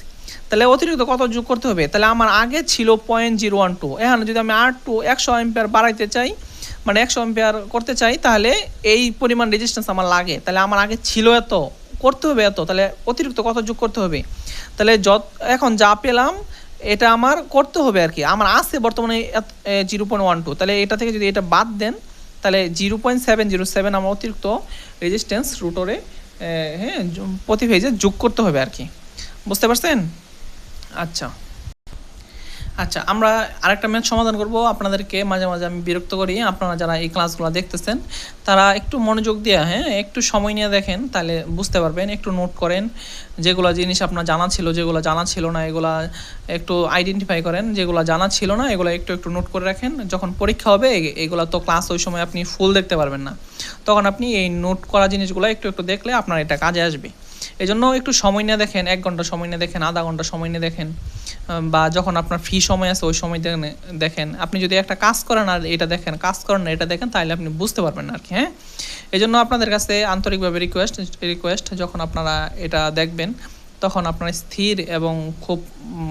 তাহলে অতিরিক্ত কত যোগ করতে হবে, তাহলে আমার আগে ছিল 0.012, এখন যদি আমি R2 100 অ্যাম্পিয়ার বাড়াইতে চাই, মানে 100 অ্যাম্পিয়ার করতে চাই, তাহলে এই পরিমাণ রেজিস্ট্যান্স আমার লাগে। তাহলে আমার আগে ছিল এত, করতে হবে এত, তাহলে অতিরিক্ত কত যোগ করতে হবে। তাহলে এখন যা পেলাম এটা আমার করতে হবে আর কি, আমার আছে বর্তমানে 0.12, তাহলে এটা থেকে যদি এটা বাদ দেন তাহলে 0.707 আমার অতিরিক্ত রেজিস্ট্যান্স রোটরে হ্যাঁ প্রতি ফেজে যোগ করতে হবে আর কি, বুঝতে পারছেন? আচ্ছা আচ্ছা, আমরা আরেকটা ম্যাথ সমাধান করব। আপনাদেরকে মাঝে মাঝে আমি বিরক্ত করি, আপনারা যারা এই ক্লাসগুলো দেখতেছেন তারা একটু মনোযোগ দিয়ে হ্যাঁ একটু সময় নিয়ে দেখেন, তাহলে বুঝতে পারবেন। একটু নোট করেন, যেগুলো জিনিস আপনার জানা ছিল, যেগুলো জানা ছিল না এগুলা একটু আইডেন্টিফাই করেন, যেগুলো জানা ছিল না এগুলো একটু একটু নোট করে রাখেন। যখন পরীক্ষা হবে এগুলো তো ক্লাস ওই সময় আপনি ফুল দেখতে পারবেন না, তখন আপনি এই নোট করা জিনিসগুলো একটু একটু দেখলে আপনার এটা কাজে আসবে। এই জন্য একটু সময় নিয়ে দেখেন, 1 ঘন্টা সময় নিয়ে দেখেন, আধা ঘন্টা সময় নিয়ে দেখেন, বা যখন আপনার ফ্রি সময় আছে ওই সময় দেখেন। আপনি যদি একটা কাজ করেন আর এটা দেখেন, কাজ করেন না এটা দেখেন, তাহলে আপনি বুঝতে পারবেন না আর কি। হ্যাঁ, এই জন্য আপনাদের কাছে আন্তরিকভাবে রিকোয়েস্ট যখন আপনারা এটা দেখবেন তখন আপনারা স্থির এবং খুব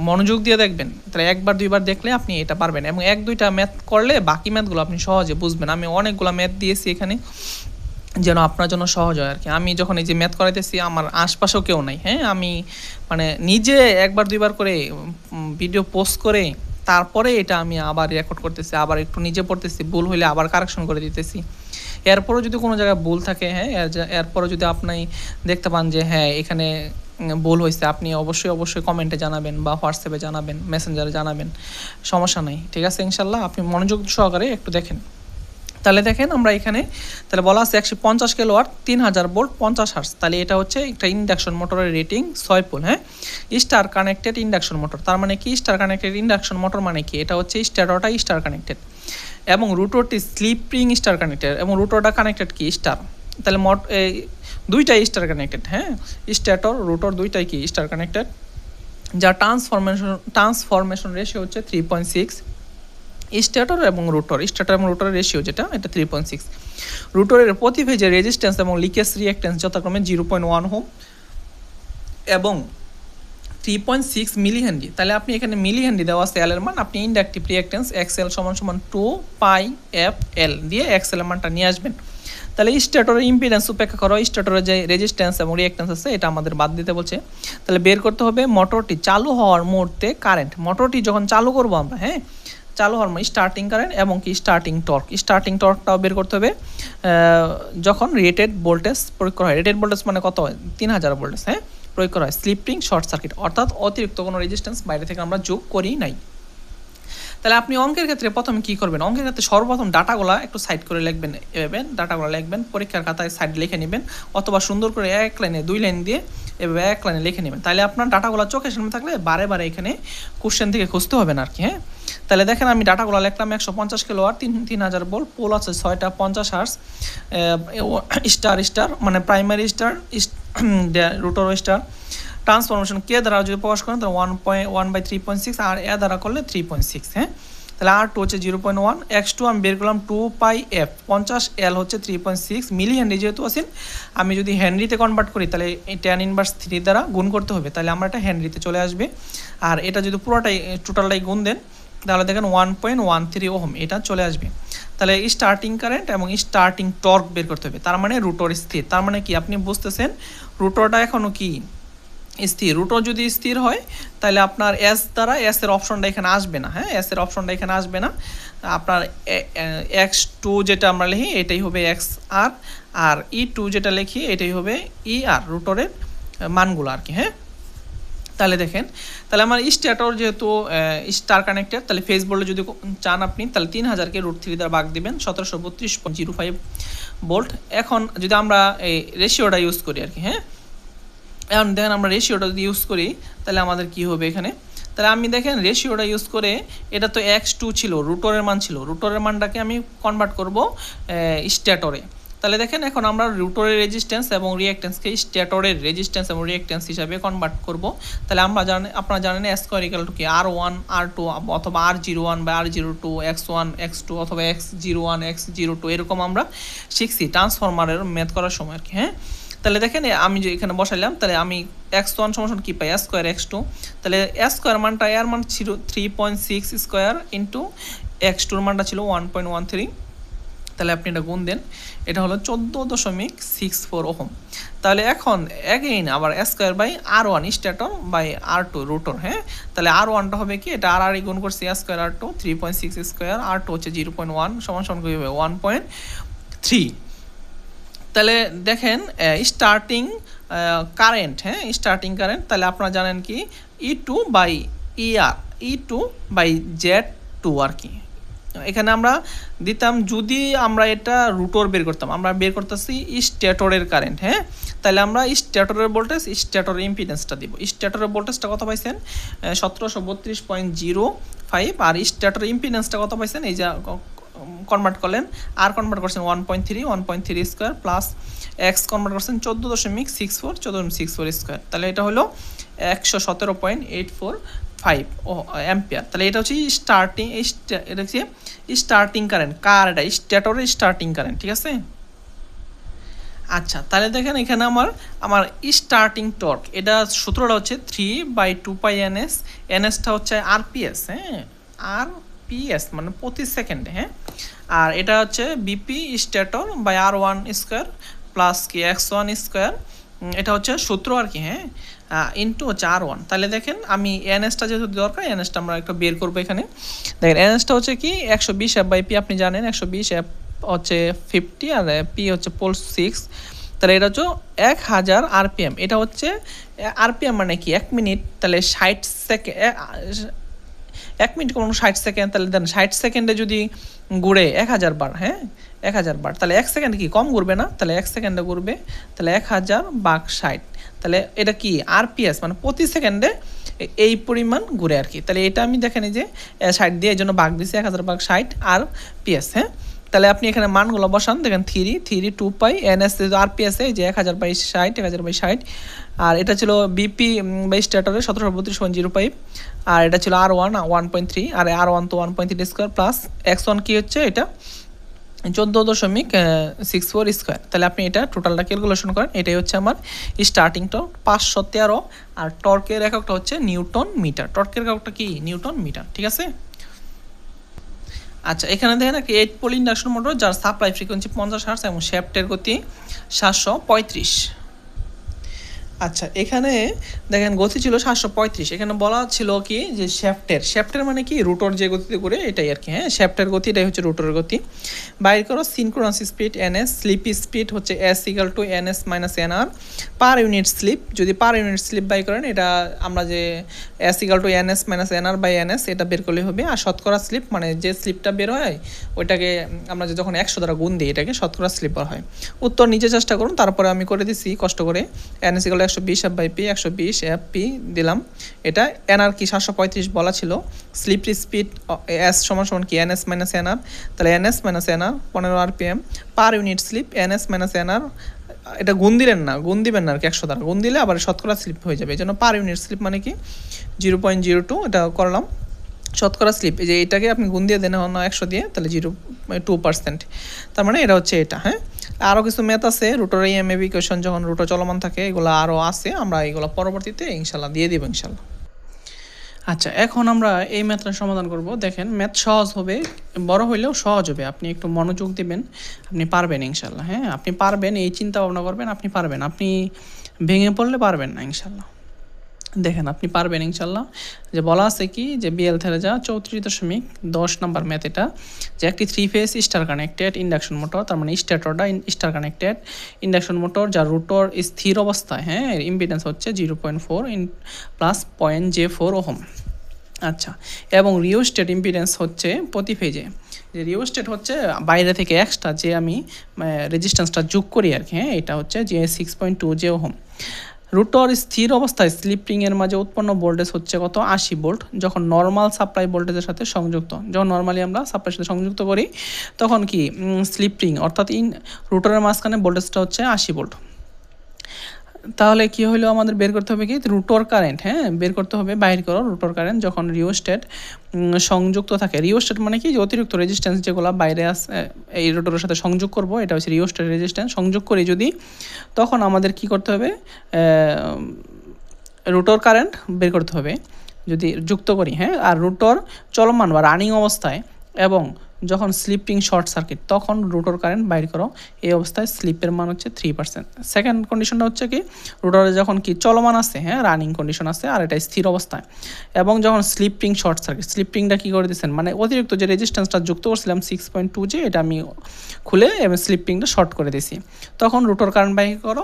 মনোযোগ দিয়ে দেখবেন। তাহলে 1বার 2বার দেখলে আপনি এটা পারবেন, এবং 1-2টা ম্যাথ করলে বাকি ম্যাথগুলো আপনি সহজে বুঝবেন। আমি অনেকগুলো ম্যাথ দিয়েছি এখানে যেন আপনার জন্য সহজ হয় আর কি। আমি যখন এই যে ম্যাথ করাইতেছি আমার আশপাশেও কেউ নাই, হ্যাঁ আমি মানে নিজে 1বার 2বার করে ভিডিও পোস্ট করে তারপরে এটা আমি আবার রেকর্ড করতেছি, আবার একটু নিজে পড়তেছি, ভুল হইলে আবার কারেকশন করে দিতেছি। এরপরও যদি কোনো জায়গায় ভুল থাকে, হ্যাঁ এরপরও যদি আপনি দেখতে পান যে হ্যাঁ এখানে ভুল হয়েছে, আপনি অবশ্যই কমেন্টে জানাবেন বা হোয়াটসঅ্যাপে জানাবেন, মেসেঞ্জারে জানাবেন, সমস্যা নেই, ঠিক আছে ইনশাল্লাহ। আপনি মনোযোগ সহকারে একটু দেখেন। তাহলে দেখেন আমরা এখানে তাহলে বলা আছে 150 কিলোওয়াট 3000 ভোল্ট 50 হার্জ। তাহলে এটা হচ্ছে একটা ইন্ডাকশন মোটরের রেটিং 6 পোল। হ্যাঁ, স্টার কানেক্টেড ইন্ডাকশন মোটর। তার মানে কি স্টার কানেক্টেড ইন্ডাকশন মোটর মানে কি, এটা হচ্ছে স্টারটা স্টার কানেক্টেড এবং রোটরটি স্লিপ রিং স্টার কানেক্টেড, এবং রোটরটা কানেক্টেড কি স্টার। তাহলে দুইটাই স্টার কানেক্টেড। হ্যাঁ, স্ট্যাটর রোটর দুইটাই কি স্টার কানেক্টেড, যার ট্রান্সফরমেশন রেশিও হচ্ছে 3.6। স্ট্যাটর এবং রোটরের রেশিও যেটা এটা 3.6। রোটরের প্রতি ফেজে রেজিস্ট্যান্স এবং লিকেজ রিঅ্যাক্ট্যান্স যথাক্রমে 0.1 ওহম এবং 3.6 মিলি হেনরি। তাহলে আপনি এখানে মিলি হেনরি দেওয়া আছে এল এর মান, আপনি ইন্ডাকটিভ রিঅ্যাক্ট্যান্স XL = 2πfL দিয়ে XL এর মানটা নিয়ে আসবেন। তাহলে স্ট্যাটরের ইম্পিডেন্স উপেক্ষা করো, স্ট্যাটরের যে রেজিস্ট্যান্স এবং রিঅ্যাক্ট্যান্স আছে এটা আমাদের বাদ দিতে বলছে। তাহলে বের করতে হবে মোটরটি চালু হওয়ার মুহূর্তে কারেন্ট। মোটরটি যখন চালু করবো আমরা, হ্যাঁ চালু হওয়ার মানে স্টার্টিং কারেন্ট এবং কি স্টার্টিং টর্ক। স্টার্টিং টর্কটাও বের করতে হবে যখন রেটেড ভোল্টেজ প্রয়োগ করা হয়। রেটেড ভোল্টেজ মানে কত হয়? 3000 ভোল্টেজ হ্যাঁ প্রয়োগ করা হয়। স্লিপ রিং শর্ট সার্কিট অর্থাৎ অতিরিক্ত কোনো রেজিস্ট্যান্স বাইরে থেকে আমরা যোগ করি নাই। তাহলে আপনি অঙ্কের ক্ষেত্রে প্রথমে কী করবেন? অঙ্কের ক্ষেত্রে সর্বপ্রথম ডাটাগুলো একটু সাইড করে লিখবেন, এভাবে ডাটাগুলো লিখবেন, পরীক্ষার খাতায় সাইড লিখে নেবেন, অথবা সুন্দর করে এক লাইনে 2 লাইন দিয়ে এভাবে এক লাইনে লিখে নেবেন। তাহলে আপনার ডাটাগুলো চোখের সামনে থাকলে বারে বারে এখানে কোশ্চেন থেকে খুঁজতে হবে না আর কি। হ্যাঁ তাহলে দেখেন আমি ডাটাগুলো লিখলাম 150 কিলোওয়াট 3000 ভোল্ট, পোল আছে 6টা 50 হার্জ, স্টার স্টার মানে primary star, rotor star. Transformation কে দ্বারা যদি প্রকাশ করেন তাহলে 1/3.6 আর এ দ্বারা করলে 3.6। হ্যাঁ তাহলে R2 হচ্ছে 0.1, X2 আমি বের করলাম 2πf, 50 L হচ্ছে 3.6 মিলি হেনরি যেহেতু আছেন, আমি যদি হেনরিতে কনভার্ট করি তাহলে tan ইনভার্স 3 দ্বারা গুণ করতে হবে, তাহলে আমরা এটা হেনরিতে চলে আসবে। আর এটা যদি পুরোটাই টোটালটাই গুণ দেন তাহলে দেখেন 1.13 ওহম এটা চলে আসবে। তাহলে স্টার্টিং কারেন্ট এবং স্টার্টিং টর্ক বের করতে হবে, তার মানে রোটর স্থির। তার মানে কি আপনি বুঝতেছেন রোটরটা এখনও কি স্থির। রোটর যদি স্থির হয় তাহলে আপনার এস দ্বারা এস এর অপশনটা এখানে আসবে না। হ্যাঁ এস এর অপশনটা এখানে আসবে না, আপনার X2 যেটা আমরা লিখি এটাই হবে XR, আর E2 যেটা লিখি এটাই হবে ER, রোটরের মানগুলো আর কি। হ্যাঁ তাহলে দেখেন তাহলে আমার স্ট্যাটর যেহেতু স্টার কানেক্টেড, তাহলে ফেজ ভোল্টেজ যদি চান আপনি তাহলে 3000কে √3 দ্বারা ভাগ দিবেন 1732.05 ভোল্ট। এখন যদি আমরা এই রেশিওটা ইউজ করি আর কি, হ্যাঁ এখন দেখেন আমরা রেশিওটা যদি ইউজ করি তাহলে আমাদের কি হবে এখানে? তাহলে আমি দেখেন রেশিওটা ইউজ করে এটা তো X2 ছিল, রুটরের মান ছিল, রুটরের মানটাকে আমি কনভার্ট করব স্ট্যাটরে। তাহলে দেখেন এখন আমরা রুটরের রেজিস্ট্যান্স এবং রিঅ্যাকট্যান্সকে স্ট্যাটরের রেজিস্ট্যান্স এবং রিঅ্যাকট্যান্স হিসাবে কনভার্ট করব। তাহলে আমরা আপনারা জানেন S² = কি R1 R2 অথবা R01 বা R02, X1 X2 অথবা X01 X02 এরকম আমরা শিখছি ট্রান্সফরমারের ম্যাথ করার সময় আর কি। হ্যাঁ তাহলে দেখেন আমি যে এখানে বসাইলাম তাহলে আমি X1 সমান কি পাই? S² X2, তাহলে S² মানটা এর মান ছিল 3.6 স্কয়ার ইন্টু X2 মানটা ছিল 1.13, তাহলে আপনি এটা গুণ দেন, এটা হলো 14.64 ওহম। তাহলে এখন অ্যাগেইন আবার S²/R1 স্ট্যাটর বাই R2 রোটর। হ্যাঁ তাহলে R1টা হবে কি? এটা আর গুণ করছি S² R2 3.6 স্কয়ার, R2 হচ্ছে 0.1 সমান কি হবে 1.3। তাহলে দেখেন স্টার্টিং কারেন্ট, হ্যাঁ স্টার্টিং কারেন্ট তাহলে আপনারা জানেন কি E2/ER, E2/Z2 আর কি। এখানে আমরা দিতাম যদি আমরা এটা রুটর বের করতাম, আমরা বের করতেছি স্ট্যাটরের কারেন্ট। হ্যাঁ তাহলে আমরা স্ট্যাটরের ভোল্টেজ স্ট্যাটরের ইম্পিডেন্সটা দিব। স্ট্যাটরের ভোল্টেজটা কত পাইছেন? 1732.05, আর স্ট্যাটরের ইম্পিডেন্সটা কত পাইছেন? এই যে কনভার্ট করলেন, আর কনভার্ট করছেন 1.3 স্কোয়ার প্লাস এক্স কনভার্ট করছেন 14.64 স্কোয়ার, তাহলে এটা হলো 117.845 অ্যাম্পিয়ার। তাহলে এটা হচ্ছে স্টার্টিং, এটা হচ্ছে স্টার্টিং কারেন্ট, কার এটা স্ট্যাটরের স্টার্টিং কারেন্ট, ঠিক আছে। আচ্ছা তাহলে দেখেন এখানে আমার স্টার্টিং টর্ক, এটা সূত্রটা হচ্ছে 3/2π/ns, nsটা হচ্ছে আরপিএস। হ্যাঁ আরপিএস মানে প্রতি সেকেন্ডে। হ্যাঁ আর এটা হচ্ছে VP stator by R1 square plus কি X1 স্কোয়ার, এটা হচ্ছে সূত্র আর কি। হ্যাঁ ইন্টু হচ্ছে R1। তাহলে দেখেন আমি এনএসটা যেহেতু দরকার, এনএসটা আমরা একটা বের করবো এখানে। দেখেন এনএসটা হচ্ছে কি 120F/P, আপনি জানেন 120F হচ্ছে 50 আর পি হচ্ছে পোল 6, তাহলে এটা হচ্ছে 1000 RPM। এটা হচ্ছে RPM মানে কি 1 মিনিট, তাহলে 60 সেকেন্ড, 1 মিনিট কোনো 60 সেকেন্ড, তাহলে দেন 60 সেকেন্ডে যদি ঘুরে 1000 বার, হ্যাঁ 1000 বার, তাহলে 1 সেকেন্ডে কি কম ঘুরবে না? তাহলে 1 সেকেন্ডে ঘুরবে, তাহলে 1000/60, তাহলে এটা কি আরপিএস মানে প্রতি সেকেন্ডে এই পরিমাণ ঘুরে আর কি। তাহলে এটা আমি দেখেন এই যে 60 দিয়ে এই জন্য ভাগ দিছি 1000/60 RPS। হ্যাঁ তাহলে আপনি এখানে মানগুলো বসান, দেখেন 3 2π/ns RPS এই যে 1000/60 আর এটা ছিল বিপি বাই স্ট্যাটরে 1732.05, আর এটা ছিল R1 1.3, আর R1 তো 1.3 স্কোয়ার প্লাস X1 কি হচ্ছে এটা 14.64 স্কোয়ার। তাহলে আপনি এটা টোটালটা ক্যালকুলেশন করেন, এটাই হচ্ছে আমার স্টার্টিং টর্ক 513, আর টর্কের এককটা হচ্ছে নিউটন মিটার। টর্কের এককটা কি নিউটন মিটার, ঠিক আছে। আচ্ছা এখানে দেখেন একটা 8 পোল ইন্ডাকশন মোটর যার সাপ্লাই ফ্রিকোয়েন্সি 50 হার্টজ এবং শ্যাফটের গতি 735। আচ্ছা, এখানে দেখেন গতি ছিল 735। এখানে বলা ছিল কি যে শ্যাফটের মানে কি রোটর যে গতিতে করে এটাই আর কি, হ্যাঁ শ্যাফটের গতি এটাই হচ্ছে রোটরের গতি। বাইর করো synchronous speed NS, slip speed হচ্ছে S equal to NS minus NR per unit slip. যদি পার ইউনিট স্লিপ বাই করেন এটা আমরা যে S equal to NS minus NR by NS এটা বের করলে হবে। আর শতকরা স্লিপ মানে যে স্লিপটা বের হয় ওইটাকে আমরা যে যখন 100 দ্বারা গুণ দিই এটাকে শতকরা স্লিপ বলা হয়। উত্তর নিজে চেষ্টা করুন, তারপরে আমি করে দিচ্ছি কষ্ট করে। NS equal 120 F by P, 120 F P দিলাম। এটা এনআর কি 735 বলা ছিল। স্লিপ স্পিড এস সমান সমান কি এনএস মাইনাস এনআর, তাহলে NS minus NR 15 RPM per unit slip NS minus NR. এটা গুণ দিবেন না আর কি 100 দ্বারা গুণ দিলে আবার শতকরা স্লিপ হয়ে যাবে। এই জন্য পার ইউনিট স্লিপ মানে কি 0.02 এটা করলাম শতকরা স্লিপ। এই যে এটাকে আপনি গুণ দিয়ে দেন 100 দিয়ে, তাহলে 0.2%। তার মানে এটা হচ্ছে এটা। হ্যাঁ, আরও কিছু ম্যাথ আছে রুটোর ইএমএফ ইকুয়েশন যখন রুটো চলমান থাকে, এগুলো আরও আছে, আমরা এগুলো পরবর্তীতে ইনশাল্লাহ দিয়ে দিব ইনশাল্লাহ। আচ্ছা, এখন আমরা এই ম্যাথটা সমাধান করব। দেখেন ম্যাথ সহজ হবে, বড় হইলেও সহজ হবে, আপনি একটু মনোযোগ দিবেন, আপনি পারবেন ইনশাল্লাহ। হ্যাঁ, আপনি পারবেন, এই চিন্তা ভাবনা করবেন আপনি পারবেন, আপনি ভেঙে পড়লে পারবেন না ইনশাল্লাহ। দেখেন আপনি পারবেন ইনশাল্লাহ। যে বলা আছে কি যে বিএল থেরেজা 34.10 নম্বর ম্যাথ এটা, যে একটি 3 phase star connected induction motor, তার মানে স্টার্টরটা স্টার কানেক্টেড ইন্ডাকশন মোটর যার রোটর স্থির অবস্থায়, হ্যাঁ ইম্পিডেন্স হচ্ছে 0.4 প্লাস 0.04 ওহম। আচ্ছা, এবং রিওস্টেট ইম্পিডেন্স হচ্ছে প্রতি ফেজে, যে রিওস্টেট হচ্ছে বাইরে থেকে এক্সট্রা যে আমি রেজিস্ট্যান্সটা যোগ করি আর কি, হ্যাঁ এটা হচ্ছে যে 6.2 যে ওহম। রোটর স্থির অবস্থায় স্লিপ রিংয়ের মাঝে উৎপন্ন ভোল্টেজ হচ্ছে কত 80 ভোল্ট, যখন নর্মাল সাপ্লাই ভোল্টেজের সাথে সংযুক্ত। যখন নর্মালি আমরা সাপ্লাইয়ের সাথে সংযুক্ত করি তখন কি স্লিপ রিং অর্থাৎ রোটরের মাঝখানে ভোল্টেজটা হচ্ছে 80 ভোল্ট। তাহলে কি হলো আমাদের বের করতে হবে কি রোটর কারেন্ট, হ্যাঁ বের করতে হবে। বাইর করো রোটর কারেন্ট যখন রিওস্টেট সংযুক্ত থাকে। রিওস্টেট মানে কি যে অতিরিক্ত রেজিস্ট্যান্স যেগুলো বাইরে এই রোটরের সাথে সংযোগ করব, এটা হচ্ছে রিওস্টেট রেজিস্ট্যান্স। সংযোগ করি যদি, তখন আমাদের কি করতে হবে রোটর কারেন্ট বের করতে হবে যদি যুক্ত করি। হ্যাঁ, আর রোটর চলমান বা রানিং অবস্থায় এবং যখন স্লিপিং শর্ট সার্কিট তখন রোটর কারেন্ট বাইর করো। এই অবস্থায় স্লিপের মান হচ্ছে 3%। সেকেন্ড কন্ডিশনটা হচ্ছে কি রোটরে যখন কি চলমান আছে, হ্যাঁ রানিং কন্ডিশন আছে আর এটা স্থির অবস্থায়, এবং যখন স্লিপিং শর্ট সার্কিট, স্লিপিংটা কী করে দিচ্ছেন মানে অতিরিক্ত যে রেজিস্ট্যান্সটা যুক্ত করছিলাম 6.2 যে এটা আমি খুলে এবং স্লিপিংটা শর্ট করে দিছি, তখন রোটর কারেন্ট বাইর করো।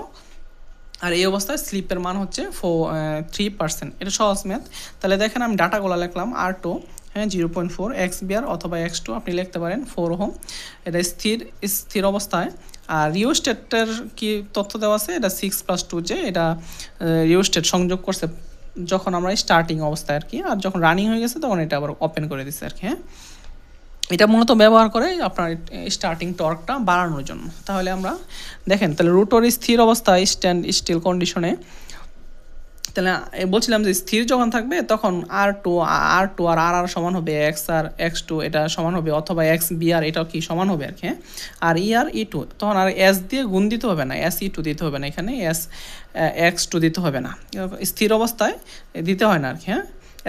আর এই অবস্থায় স্লিপের মান হচ্ছে 3%। এটা সহজ ম্যাথ। তাহলে দেখেন আমি ডাটাগুলো লিখলাম R2, হ্যাঁ 0.4 XBR অথবা X2 আপনি লিখতে পারেন 4 ওহম। এটা স্থির অবস্থায়। আর রিওস্টেটের কি তথ্য দেওয়া আছে, এটা 6+2 যে এটা রিওস্টেট সংযোগ করছে যখন আমরা স্টার্টিং অবস্থায় আর কি, আর যখন রানিং হয়ে গেছে তখন এটা আবার ওপেন করে দিচ্ছে আর কি। হ্যাঁ, এটা মূলত ব্যবহার করে আপনার স্টার্টিং টর্কটা বাড়ানোর জন্য। তাহলে আমরা দেখেন তাহলে রোটর স্থির অবস্থায় স্ট্যান্ড স্টিল কন্ডিশনে, তাহলে বলছিলাম যে স্থির যখন থাকবে তখন R2 আর আর সমান হবে X আর X2 এটা সমান হবে, অথবা XBR এটাও কি সমান হবে আর কি। হ্যাঁ, আর আর E2 তখন আর S দিয়ে গুণ দিতে হবে না, SE2 দিতে হবে না, এখানে X2 দিতে হবে না, স্থির অবস্থায় দিতে হয় না আর কি। হ্যাঁ,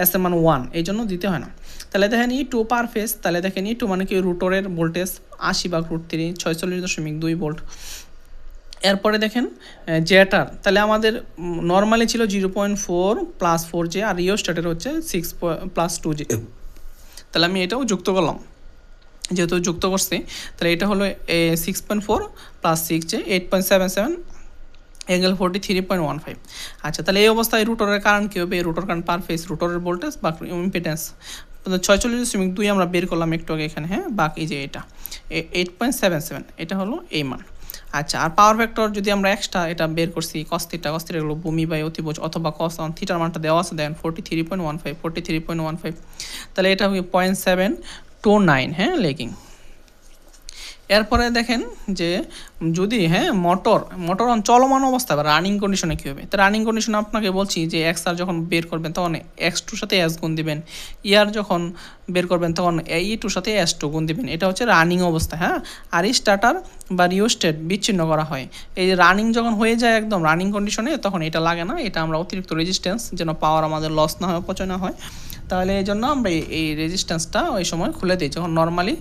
S এর মান 1 এই জন্য দিতে হয় না। তাহলে দেখেন E2 পার ফেজ, তাহলে দেখেন E2 মানে কি রোটরের ভোল্টেজ 80/√3 46.2 ভোল্ট। এরপরে দেখেন জেটার, তাহলে আমাদের নর্মালি ছিল 0.4 + 4J আর রিওস্টেটের হচ্ছে 6+2J। তাহলে আমি এটাও যুক্ত করলাম, যেহেতু যুক্ত করছি তাহলে এটা হলো 6.4 + 6J 8.77 অ্যাঙ্গেল 43.15। আচ্ছা, তাহলে এই অবস্থায় রোটরের কারেন্ট কী হবে, রোটর কারেন্ট পার ফেজ রোটরের ভোল্টেজ বা ইম্পিডেন্স 46.2 আমরা বের করলাম একটু আগে এখানে। হ্যাঁ, বাকি যে এটা 8.77 এটা হলো এই মান। আচ্ছা, আর পাওয়ার ফ্যাক্টর যদি আমরা এক্সট্রা এটা বের করছি cos θ এগুলো ভূমি বাই অতিভুজ অথবা cos থিটার মানটা দেওয়া আছে দেখেন 43.15 তাহলে এটা হবে 0.729। হ্যাঁ, লেগিং। এরপরে দেখেন যে যদি মোটর চলমান অবস্থা বা রানিং কন্ডিশনে কী হবে, তো রানিং কন্ডিশনে আপনাকে বলছি যে XR যখন বের করবেন তখন X2 সাথে S গুণ দিবেন, ER যখন বের করবেন তখন E2 সাথে S2 গুণ দিবেন, এটা হচ্ছে রানিং অবস্থা। হ্যাঁ, আর স্টার্টার বা রিওস্টেট বিচ্ছিন্ন করা হয়। এই যে রানিং যখন হয়ে যায় একদম রানিং কন্ডিশনে তখন এটা লাগে না, এটা আমরা অতিরিক্ত রেজিস্ট্যান্স যেন পাওয়ার আমাদের লস না হয়, অপচয় না হয়, তাহলে এই জন্য আমরা এই রেজিস্ট্যান্সটা ওই সময় খুলে দিই যখন নর্মালি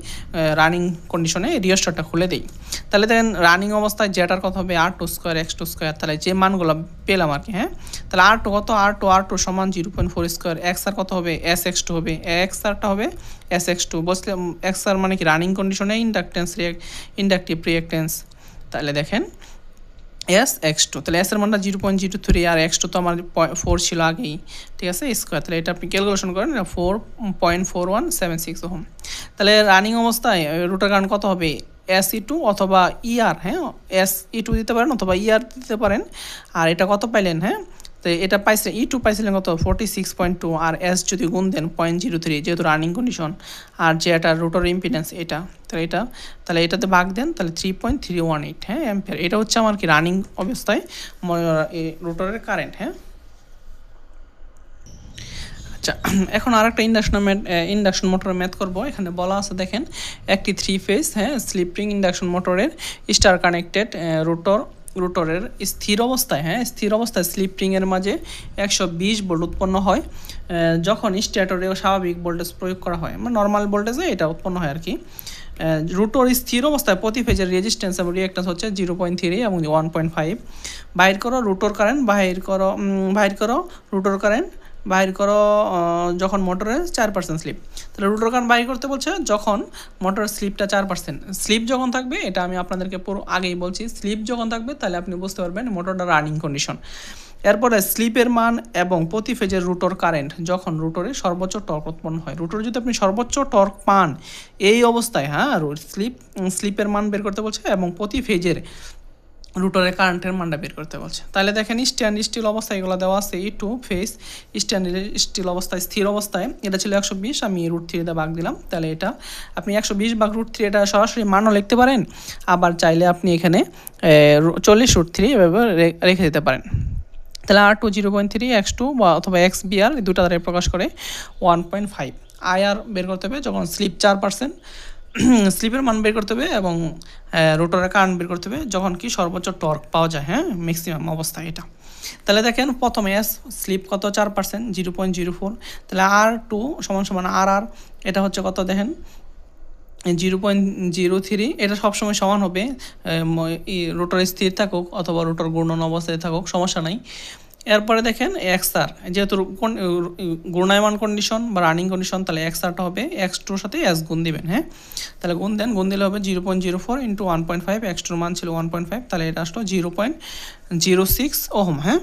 রানিং কন্ডিশনে রিওস্টারটা খুলে দিই। তাহলে দেখেন রানিং অবস্থায় যেটার কথা হবে R2 স্কোয়ার X2 স্কোয়ার, তাহলে যে মানগুলো পেলাম আর কি। হ্যাঁ, তাহলে R2 কত, R2 সমান 0.4 স্কোয়ার, XR কত হবে, SX2 হবে, XRটা হবে SX2। বলছিলাম XR মানে কি রানিং কন্ডিশনে ইন্ডাকটিভ রিঅ্যাকট্যান্স। তাহলে দেখেন SX2, তাহলে S এর মানটা 0.03 আর X2 তো আমার 4 ছিল আগেই, ঠিক আছে, স্কোয়ার। তাহলে এটা আপনি ক্যালকুলেশন করেন 4.4176 ওহম। তাহলে রানিং অবস্থায় রোটার কারেন্ট কত হবে, SE2 অথবা ER, হ্যাঁ SE2 দিতে পারেন অথবা ER দিতে পারেন। আর এটা কত পাইলেন, হ্যাঁ তো এটা পাইছে E2 পাইছিলেন কত 46.2, আর S যদি গুণ দেন 0.03 যেহেতু রানিং কন্ডিশন, আর যে এটা রোটার ইম্পিডেন্স এটা, তাহলে এটাতে ভাগ দেন, তাহলে 3.318, হ্যাঁ অ্যাম্পিয়ার। এটা হচ্ছে আমার কি রানিং অবস্থায় রোটারের কারেন্ট। হ্যাঁ, আচ্ছা এখন আর একটা ইন্ডাকশন মোটরের ম্যাথ করব। এখানে বলা আছে দেখেন একটি 3 ফেজ স্লিপ রিং ইন্ডাকশন মোটরের স্টার কানেক্টেড রোটরের স্থির অবস্থায় স্লিপ রিংয়ের মাঝে 120 ভোল্ট উৎপন্ন হয় যখন স্ট্যাটরেও স্বাভাবিক ভোল্টেজ প্রয়োগ করা হয়, মানে নর্মাল ভোল্টেজে এটা উৎপন্ন হয় আর কি। রোটর স্থির অবস্থায় প্রতি ফেজের রেজিস্ট্যান্স এবং রিঅ্যাকট্যান্স হচ্ছে 0.3 এবং 1.5। বাইর করো রোটর কারেন্ট, রোটর কারেন্ট বাইর করো যখন মোটরের 4% স্লিপ। তাহলে রোটর কারেন্ট বাইর করতে বলছে যখন মোটরের স্লিপটা 4%। স্লিপ যখন থাকবে, এটা আমি আপনাদেরকে পুরো আগেই বলছি, স্লিপ যখন থাকবে তাহলে আপনি বুঝতে পারবেন মোটরটা রানিং কন্ডিশন। এরপরে স্লিপের মান এবং প্রতি ফেজের রোটর কারেন্ট যখন রোটরে সর্বোচ্চ টর্ক উৎপন্ন হয়। রোটরে যদি আপনি সর্বোচ্চ টর্ক পান এই অবস্থায়, হ্যাঁ স্লিপের মান বের করতে বলছে এবং প্রতি ফেজের রোটরের কারেন্টের মানটা বের করতে বলছে। তাহলে দেখেন স্ট্যান্ড স্টিল অবস্থায় এগুলো দেওয়া আছে। E2 ফেজ স্ট্যান্ড স্টিল অবস্থায় স্থির অবস্থায় এটা ছিল 120, আমি √3 দিয়ে ভাগ দিলাম। তাহলে এটা আপনি 120/√3 এটা সরাসরি মানও লিখতে পারেন, আবার চাইলে আপনি এখানে 40√3 এভাবে রেখে দিতে পারেন। তাহলে R2 0.3, X2 বা অথবা XBR দুটা দ্বারা প্রকাশ করে 1.5। IR বের করতে হবে যখন স্লিপ 4%, স্লিপের মান বের করতে হবে এবং রোটরের কারেন্ট বের করতে হবে যখন কি সর্বোচ্চ টর্ক পাওয়া যায়, হ্যাঁ ম্যাক্সিমাম অবস্থা এটা। তাহলে দেখেন প্রথমে স্লিপ কত 4%, 0.04। তাহলে R2 সমান RR, এটা হচ্ছে কত দেখেন 0.03। এটা সবসময় সমান হবে, রোটর স্থির থাকুক অথবা রোটর ঘূর্ণন অবস্থায় থাকুক, সমস্যা নাই। এরপরে দেখেন XR, যেহেতু ঘূর্ণায়মান কন্ডিশন বা রানিং কন্ডিশন, তাহলে XRটা হবে X2-র সাথে S গুণ দিবেন। হ্যাঁ, তাহলে গুণ দিলে হবে 0.04 × 1.5, X2-র মান ছিল 1.5, তাহলে এটা আসলো 0.06 ওহম। হ্যাঁ,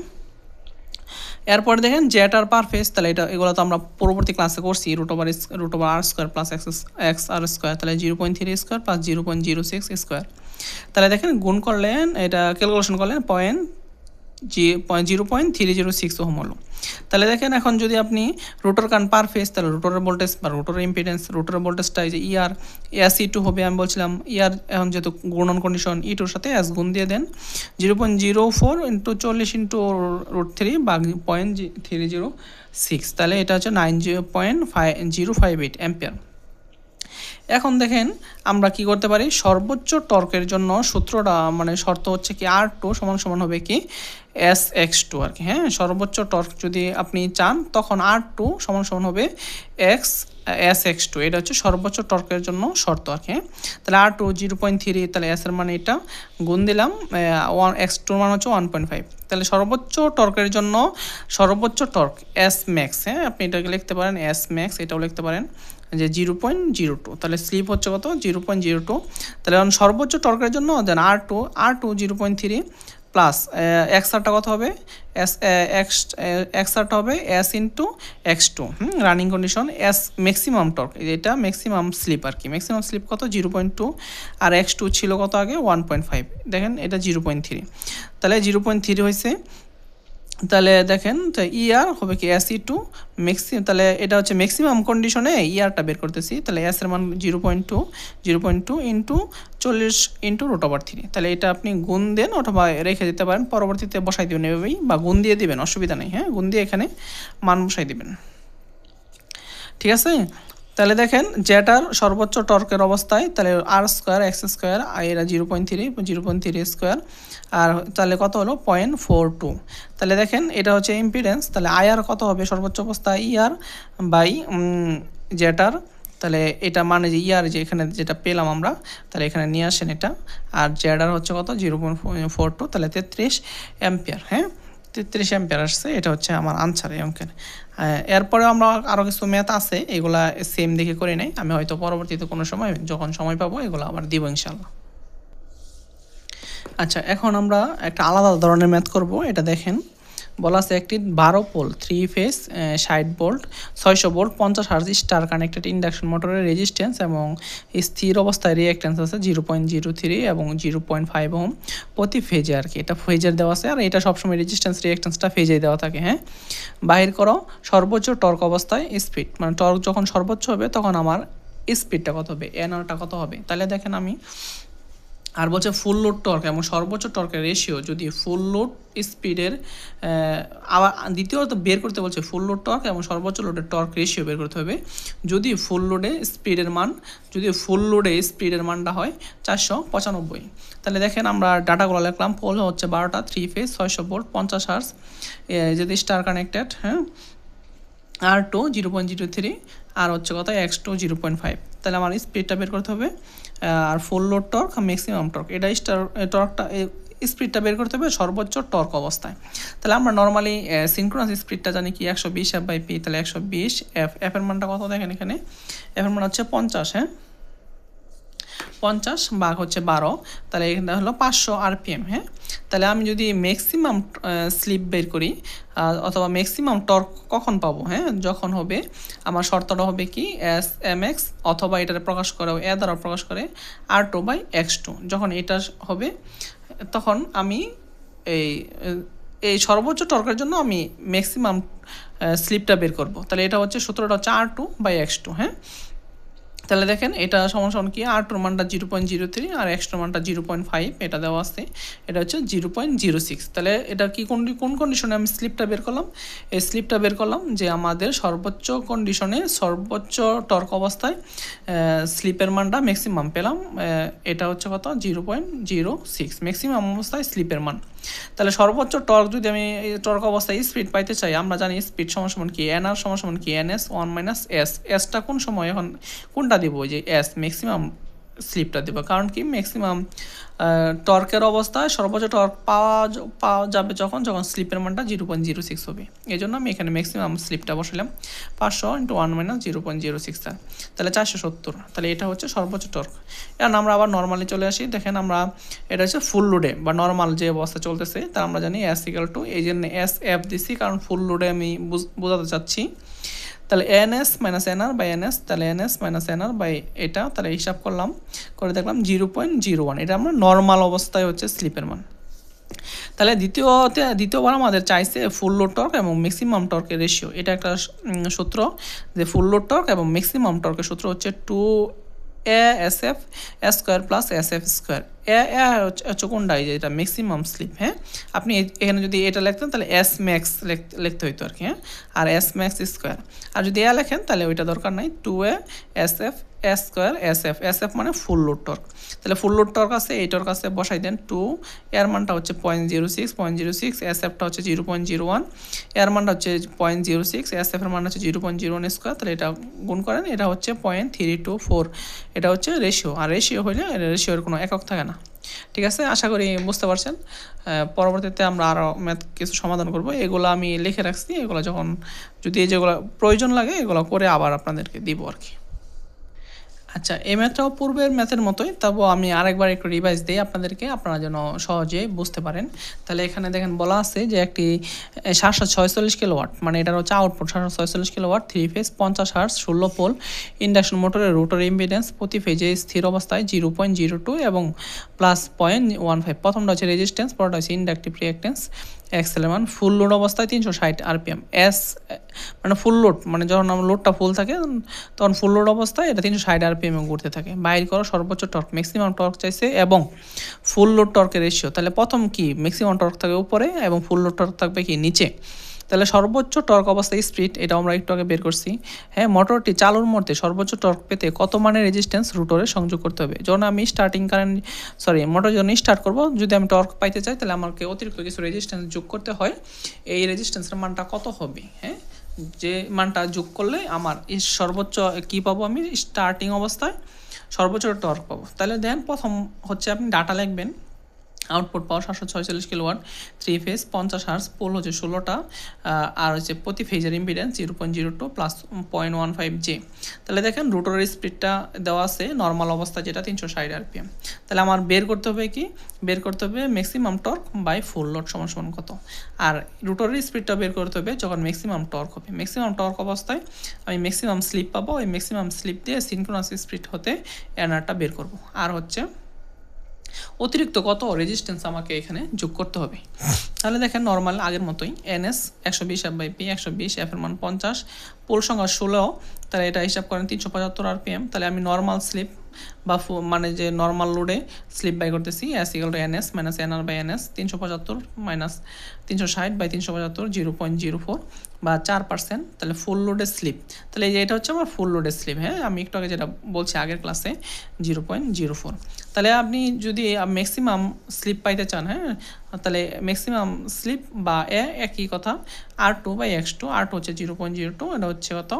এরপর দেখেন জেটার পার ফেজ, তাহলে এগুলো তো আমরা পরবর্তী ক্লাসে করছি, √R² প্লাস XR স্কোয়ার, তাহলে 0.3 স্কোয়ার প্লাস 0.06 স্কোয়ার। তাহলে দেখেন গুণ করলেন, এটা ক্যালকুলেশন করলেন 0.306 ওহম হলো। তাহলে দেখেন এখন যদি আপনি রোটর কারেন্ট পার ফেজ, তাহলে রোটরের ভোল্টেজ বা রোটরের ইম্পিডেন্স, রোটরের ভোল্টেজটা এই যে SE2 হবে, আমি বলছিলাম এখন যেহেতু ঘূর্ণন কন্ডিশন E2-র সাথে S গুণ দিয়ে দেন, 0.04 × 40 × √3 বা 0.306, তাহলে এটা হচ্ছে 90.058 অ্যাম্পিয়ার। এখন দেখেন আমরা কি করতে পারি, সর্বোচ্চ টর্কের জন্য সূত্রটা মানে শর্ত হচ্ছে কি R2 সমান হবে কি SX2 আর কি। হ্যাঁ, সর্বোচ্চ টর্ক যদি আপনি চান তখন R2 সমান হবে SX2, এটা হচ্ছে সর্বোচ্চ টর্কের জন্য শর্ত আর কি। তাহলে R2 0.3, তাহলে S এর মানে এটা গুণ দিলাম, X2-র মান হচ্ছে 1.5। তাহলে সর্বোচ্চ টর্কের জন্য সর্বোচ্চ টর্ক S max, হ্যাঁ আপনি এটাকে লিখতে পারেন S max, এটাও লিখতে পারেন যে 0.02। তাহলে স্লিপ হচ্ছে কত 0.02। তাহলে সর্বোচ্চ টর্কের জন্য দেন R2 0.3 প্লাস XRটা কত হবে, XRটা হবে S × X2, running condition S maximum torque, এটা ম্যাক্সিমাম স্লিপ আর কি। ম্যাক্সিমাম স্লিপ কত 0.2, আর X2 ছিল কত আগে 1.5, দেখেন এটা 0.3, তাহলে 0.3 হয়েছে। তাহলে দেখেন ER হবে কি SE2 ম্যাক্সিমাম, তাহলে এটা হচ্ছে ম্যাক্সিমাম কন্ডিশনে ERটা বের করতেছি, তাহলে S এর মান 0.2 × 40 × √3। তাহলে এটা আপনি গুণ দেন অথবা রেখে দিতে পারেন, পরবর্তীতে বসাই দেবেন এভাবেই, বা গুণ দিয়ে দিবেন, অসুবিধা নেই। হ্যাঁ, গুণ দিয়ে এখানে মান বসাই দিবেন, ঠিক আছে। তাহলে দেখেন যেটার সর্বোচ্চ টর্কের অবস্থায় তাহলে আর স্কোয়ার এক্স স্কোয়ার এরা 0.3 স্কোয়ার আর তাহলে কত হলো 0.42। তাহলে দেখেন এটা হচ্ছে ইম্পিডেন্স, তাহলে আইআর কত হবে সর্বোচ্চ অবস্থায় ইআর বাই যেটার, তাহলে এটা মানে যে ইয়ার যে এখানে যেটা পেলাম আমরা, তাহলে এখানে নিয়ে আসেন এটা, আর জেডার হচ্ছে কত 0.42, তাহলে 33 অ্যাম্পিয়ার। হ্যাঁ 33 অ্যাম্পিয়ার আসছে, এটা হচ্ছে আমার আনসার এই অঙ্কের। এরপরে আমরা আরও কিছু ম্যাথ আছে, এগুলা সেম দেখে করে নেই, আমি হয়তো পরবর্তীতে কোনো সময় যখন সময় পাবো এগুলো আবার দিব ইনশাল্লাহ। আচ্ছা এখন আমরা একটা আলাদা ধরনের ম্যাথ করব, এটা দেখেন বলা আছে একটি 12 pole 3 phase 60 volt 600 volt 50 hertz star connected induction মোটরের রেজিস্ট্যান্স এবং স্থির অবস্থায় রিঅ্যাকট্যান্স আছে 0.03 এবং 0.5 ওহম প্রতি ফেজে আর কি, এটা ফেজের দেওয়া আছে, আর এটা সবসময় রেজিস্ট্যান্স রিঅ্যাকট্যান্সটা ফেজে দেওয়া থাকে। হ্যাঁ বাহির করো সর্বোচ্চ টর্ক অবস্থায় স্পিড, মানে টর্ক যখন সর্বোচ্চ হবে তখন আমার স্পিডটা কত হবে, এনআরটা কত হবে। তাহলে দেখেন আমি আর বলছে ফুল লোড টর্ক এবং সর্বোচ্চ টর্কের রেশিও যদি ফুল লোড স্পিডের আবার দ্বিতীয়ত বের করতে বলছে ফুল লোড টর্ক এবং সর্বোচ্চ লোডের টর্ক রেশিও বের করতে হবে। যদি ফুল লোডে স্পিডের মানটা হয় 495। তাহলে দেখেন আমরা ডাটাগুলো লিখলাম, পোল হচ্ছে 12টা 3 ফেজ 600 ভোল্ট 50 হার্জ যদি স্টার কানেক্টেড। হ্যাঁ R2 0.03 আর হচ্ছে কত X2 0.5। তাহলে আমার স্পিডটা বের করতে হবে, আর full load torque maximum torque, এটা টর্কটা স্পিডটা বের করতে হবে সর্বোচ্চ টর্ক অবস্থায়। তাহলে আমরা নর্মালি সিনক্রোনাস স্পিডটা জানি কি 120 F/p, তাহলে 120 এফ এর মানটা কত দেখেন এখানে, এফ এর মান হচ্ছে 50। হ্যাঁ 50 ভাগ হচ্ছে 12, তাহলে এখানে হলো 500 RPM। হ্যাঁ তাহলে আমি যদি ম্যাক্সিমাম স্লিপ বের করি অথবা ম্যাক্সিমাম টর্ক কখন পাবো, হ্যাঁ যখন হবে আমার শর্তটা হবে কি SMX অথবা এটারে প্রকাশ করে এ দ্বারা প্রকাশ করে R2/X2, যখন এটা হবে তখন আমি এই সর্বোচ্চ টর্কের জন্য আমি ম্যাক্সিমাম স্লিপটা বের করব। তাহলে এটা হচ্ছে সূত্রটা হচ্ছে R2/X2। হ্যাঁ তাহলে দেখেন এটা সমান কি R2 মানটা 0.03 আর X2 মানটা 0.5 এটা দেওয়া আছে, এটা হচ্ছে 0.06। তাহলে এটা কি কোন কন্ডিশনে আমি স্লিপটা বের করলাম, এই স্লিপটা বের করলাম যে আমাদের সর্বোচ্চ কন্ডিশনে সর্বোচ্চ টর্ক অবস্থায় স্লিপের মানটা ম্যাক্সিমাম পেলাম, এটা হচ্ছে কত 0.06 ম্যাক্সিমাম অবস্থায় স্লিপের মান। তাহলে সর্বোচ্চ টর্ক যদি আমি টর্ক অবস্থায় স্পিড পাইতে চাই, আমরা জানি স্পিড সমান কি এনআর সমান কি NS 1 - S, এসটা কোন সময় এখন কোনটা দিব, যে এস ম্যাক্সিমাম স্লিপটা দেবো, কারণ কি ম্যাক্সিমাম টর্কের অবস্থায় সর্বোচ্চ টর্ক পাওয়া যাবে যখন স্লিপের মানটা 0.06 হবে। এই জন্য আমি এখানে ম্যাক্সিমাম স্লিপটা বসালাম 500 × 1 - 0.06, তাহলে 470। তাহলে এটা হচ্ছে সর্বোচ্চ টর্ক। এখন আমরা আবার নর্মালি চলে আসি, দেখেন আমরা এটা হচ্ছে ফুল লোডে বা নর্মাল যে অবস্থা চলতেছে, তা আমরা জানি S = এই জন্য SF দিছি, কারণ ফুল লোডে আমি বোঝাতে চাচ্ছি। তাহলে NS - NR/NS, তাহলে NS - NR বাই এটা, তাহলে হিসাব করলাম করে দেখলাম 0.01, এটা আমরা নর্মাল অবস্থায় হচ্ছে স্লিপের মান। তাহলে দ্বিতীয়বার আমাদের চাইছে ফুল লোড টর্ক এবং ম্যাক্সিমাম টর্কের রেশিও, এটা একটা সূত্র যে ফুল লোড টর্ক এবং ম্যাক্সিমাম টর্কের সূত্র হচ্ছে 2ASF² + SF²। হচ্ছে কোনটা, যে এটা ম্যাক্সিমাম স্লিপ। হ্যাঁ আপনি এখানে যদি এটা লিখতেন তাহলে SMAX লিখতে হইতো আর কি। হ্যাঁ আর SMAX², আর যদি লেখেন তাহলে ওইটা দরকার নাই, 2ASF² SF মানে ফুল লোড টর্ক। তাহলে ফুল লোড টর্ক আছে, এই টর্ক আছে বসাই দেন 2, এর মানটা হচ্ছে 0.06, SFটা হচ্ছে 0.01, এর মানটা হচ্ছে 0.06, SF এর মান হচ্ছে 0.01², তাহলে এটা গুণ করেন, এটা হচ্ছে 0.324, এটা হচ্ছে রেশিও। আর রেশিও হইলে রেশিওর কোনো একক থাকে না। ঠিক আছে, আশা করি বুঝতে পারছেন। পরবর্তীতে আমরা আরও ম্যাথ কিছু সমাধান করব, এগুলো আমি লিখে রাখছি, এগুলো যখন যদি যেগুলো প্রয়োজন লাগে এগুলো করে আবার আপনাদেরকে দিব আর কি। আচ্ছা এই ম্যাথটাও পূর্বের ম্যাথের মতোই, তবুও আমি আরেকবার একটু রিভাইজ দিই আপনাদেরকে, আপনারা যেন সহজে বুঝতে পারেন। তাহলে এখানে দেখেন বলা আছে যে একটি 746 কিলোওয়াট, মানে এটার হচ্ছে output 746 kilowatt 3 phase 50 hertz 16 pole induction মোটরের রোটর ইম্পিডেন্স প্রতি ফেজে স্থির অবস্থায় 0.02 এবং +0.15। প্রথমটা হচ্ছে রেজিস্ট্যান্স, পরটা হচ্ছে inductive reactance XL, full load অবস্থায় 360 RPM। S মানে ফুল লোড, মানে যখন আমার লোডটা ফুল থাকে তখন ফুল লোড অবস্থায় এটা 360 RPM ঘুরতে থাকে। বাইর করো সর্বোচ্চ টর্ক, ম্যাক্সিমাম টর্ক চাইছে এবং ফুল লোড টর্কের রেশিও। তাহলে প্রথম কি ম্যাক্সিমাম টর্ক থাকবে উপরে এবং ফুল লোড টর্ক থাকবে কি নিচে। তাহলে তাহলে সর্বোচ্চ টর্ক অবস্থায় স্পিড এটা আমরা একটু আগে বের করছি। হ্যাঁ, মোটরটি চালুর মধ্যে সর্বোচ্চ টর্ক পেতে কত মানের রেজিস্ট্যান্স রোটরে সংযোগ করতে হবে। যখন আমি মোটর যখন স্টার্ট করব, যদি আমি টর্ক পাইতে চাই তাহলে আমাকে অতিরিক্ত কিছু রেজিস্ট্যান্স যোগ করতে হয়। এই রেজিস্ট্যান্সের মানটা কত হবে, হ্যাঁ, যে মানটা যোগ করলে আমার এই সর্বোচ্চ কী পাবো, আমি স্টার্টিং অবস্থায় সর্বোচ্চ টর্ক পাবো। তাহলে দেন প্রথম হচ্ছে আপনি ডাটা লিখবেন। আউটপুট পাওয়ার 746 কিলোওয়াট, 3 ফেজ 50 হার্জ, পোল হচ্ছে 16টা, আর হচ্ছে প্রতি ফেজের ইম্পিডেন্স 0.02 প্লাস 0.15 জে। তাহলে দেখেন রোটরের স্পিডটা দেওয়া আছে নর্মাল অবস্থা যেটা 360 আরপিএম। তাহলে আমার বের করতে হবে কি, বের করতে হবে maximum torque by full load সমান কত। আর রোটরের স্পিডটা বের করতে হবে যখন ম্যাক্সিমাম টর্ক হবে। ম্যাক্সিমাম টর্ক অবস্থায় আমি ম্যাক্সিমাম স্লিপ পাবো, ওই ম্যাক্সিমাম স্লিপ দিয়ে সিনক্রোনাস স্পিড হতে এনারটা বের করব। আর হচ্ছে অতিরিক্ত কত রেজিস্ট্যান্স আমাকে এখানে যোগ করতে হবে। তাহলে দেখেন নর্মাল আগের মতোই এনএস 120 F/P, 120 F এর মান 50, পোল সংখ্যা 16, তাহলে এটা হিসাব করেন 375 আরপিএম। তাহলে আমি নর্মাল স্লিপ বা মানে যে নর্মাল লোডে স্লিপ বাই করতেছি S=NS minus NR by NS, 375 minus 360 by 375 0.04 বা 4%। তাহলে ফুল লোডের স্লিপ, তাহলে এটা হচ্ছে আমার ফুল লোডের স্লিপ। হ্যাঁ, আমি একটু আগে যেটা বলছি আগের ক্লাসে 0.04। তাহলে আপনি যদি ম্যাক্সিমাম স্লিপ পাইতে চান, হ্যাঁ, তাহলে ম্যাক্সিমাম স্লিপ বা একই কথা R2/X2, R2 হচ্ছে 0.02, এটা হচ্ছে কত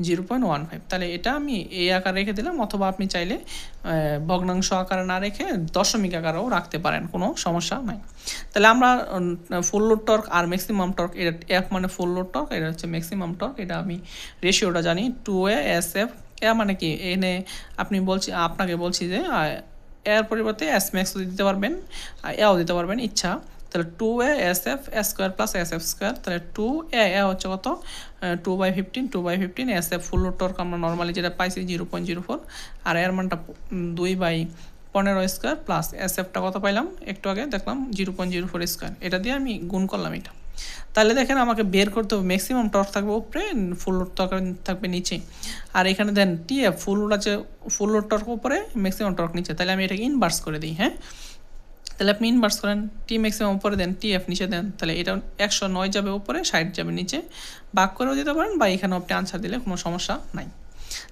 0.15। তাহলে এটা আমি এই আকার রেখে দিলাম, অথবা আপনি চাইলে ভগ্নাংশ আকারে না রেখে দশমিক আকারেও রাখতে পারেন, কোনো সমস্যা নাই। তাহলে আমরা ফুল লোড টর্ক আর ম্যাক্সিমাম টর্ক, এটা F মানে ফুল লোড টর্ক, এটা হচ্ছে ম্যাক্সিমাম টর্ক, এটা আমি রেশিওটা জানি 2A/SF। মানে কি এখানে আপনাকে বলছি যে এর পরিবর্তে S max দিতে পারবেন, এও দিতে পারবেন ইচ্ছা। তাহলে 2A/SF square plus SF square, তাহলে 2A হচ্ছে কত 2/15, 2/15 SF ফুল লোড টর্ক আমরা নর্মালি যেটা পাইছি 0.04, আর এর মানটা 2/15 স্কোয়ার প্লাস SFটা কত পাইলাম একটু আগে দেখলাম 0.04 স্কোয়ার, এটা দিয়ে আমি গুণ করলাম এটা। তাহলে দেখেন আমাকে বের করতে হবে ম্যাক্সিমাম টর্ক থাকবে উপরে, ফুল লোড টর্ক থাকবে নিচে। আর এখানে দেন TF ফুল লোড আছে, ফুল লোড টর্ক উপরে, ম্যাক্সিমাম টর্ক নিচে। তাহলে আমি এটাকে ইনভার্স করে দিই। হ্যাঁ, তাহলে আপনি ইনভার্স করেন, T ম্যাক্সিমাম উপরে দেন, TF নিচে দেন। তাহলে এটা 109 যাবে উপরে, 60 যাবে নিচে, ভাগ করেও দিতে পারেন বা এখানেও আপনি আনসার দিলে কোনো সমস্যা নাই।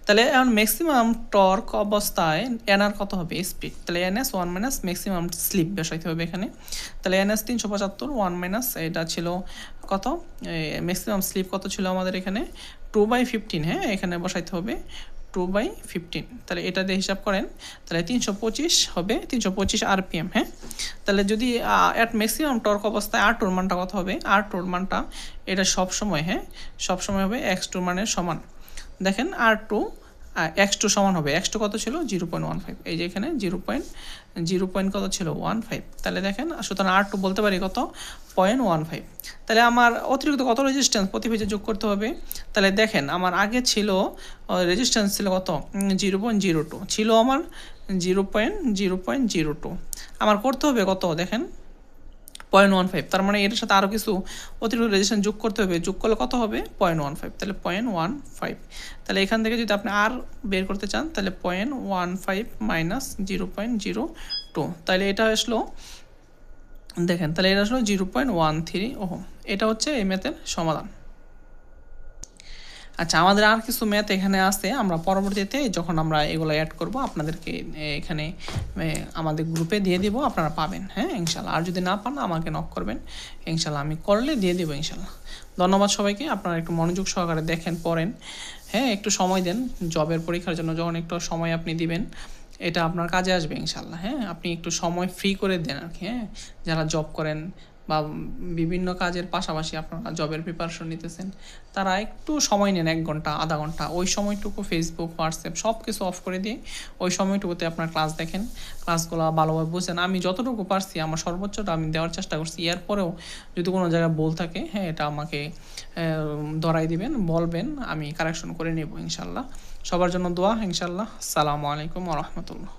তাহলে এখন ম্যাক্সিমাম টর্ক অবস্থায় এনআর কত হবে স্পিড, তাহলে NS 1 মাইনাস ম্যাক্সিমাম স্লিপ বসাইতে হবে এখানে। তাহলে NS 375 1 মাইনাস এটা ছিল কত, ম্যাক্সিমাম স্লিপ কত ছিল আমাদের এখানে 2/15। হ্যাঁ, এখানে বসাইতে হবে 2/15। তাহলে এটা দিয়ে হিসাব করেন, তাহলে 325 হবে, 325 আরপিএম। হ্যাঁ, তাহলে যদি অ্যাট ম্যাক্সিমাম টর্ক অবস্থায় R2 মানটা কত হবে, R2 মানটা এটা সবসময়, হ্যাঁ, সবসময় হবে X2 মানের সমান। দেখেন R2 X2 সমান হবে, X2 কত ছিল 0.15, এই যে এখানে 0. কত ছিল 15। তাহলে দেখেন সুতরাং R2 বলতে পারি কত 0.15। তাহলে আমার অতিরিক্ত কত রেজিস্ট্যান্স প্রতি ফেজে যোগ করতে হবে। তাহলে দেখেন আমার আগে ছিল রেজিস্ট্যান্স ছিল কত 0.02 ছিল আমার 0.02, আমার করতে হবে কত দেখেন 0.15। তার মানে এটার সাথে আরও কিছু অতিরিক্ত রেজিস্ট্যান্স যোগ করতে হবে, যোগ করলে কত হবে 0.15। তাহলে 0.15। তাহলে এখান থেকে যদি আপনি আর বের করতে চান তাহলে 0.15 মাইনাস 0.02, তাহলে এটা আসলো দেখেন, তাহলে এটা আসলো 0.13 ওহম। এটা হচ্ছে এই ম্যাথের সমাধান। আচ্ছা, আমাদের আর কিছু ম্যাথ এখানে আছে, আমরা পরবর্তীতে যখন আমরা এগুলো অ্যাড করব আপনাদেরকে এখানে আমাদের গ্রুপে দিয়ে দিব, আপনারা পাবেন। হ্যাঁ, ইনশাল্লাহ। আর যদি না পান আমাকে নক করবেন, ইনশাল্লাহ আমি করলে দিয়ে দেবো ইনশাল্লাহ। ধন্যবাদ সবাইকে, আপনারা একটু মনোযোগ সহকারে দেখেন, পড়েন। হ্যাঁ, একটু সময় দেন, জবের পরীক্ষার জন্য যখন একটু সময় আপনি দিবেন এটা আপনার কাজে আসবে ইনশাল্লাহ। হ্যাঁ, আপনি একটু সময় ফ্রি করে দেন আর কি। হ্যাঁ, যারা জব করেন বা বিভিন্ন কাজের পাশাপাশি আপনারা জবের প্রিপারেশন নিতেছেন, তারা একটু সময় নেন, 1 ঘন্টা আধা ঘন্টা, ওই সময়টুকু ফেসবুক হোয়াটসঅ্যাপ সব কিছু অফ করে দিয়ে ওই সময়টুকুতে আপনার ক্লাস দেখেন, ক্লাসগুলো ভালোভাবে বুঝেন। আমি যতটুকু পারছি আমার সর্বোচ্চটা আমি দেওয়ার চেষ্টা করছি। এরপরেও যদি কোনো জায়গায় ভুল থাকে, হ্যাঁ, এটা আমাকে ধরাই দিবেন, বলবেন, আমি কারেকশন করে নেব ইনশাল্লাহ। সবার জন্য দোয়া ইনশাল্লাহ। আসসালামু আলাইকুম ওয়া রাহমাতুল্লাহ।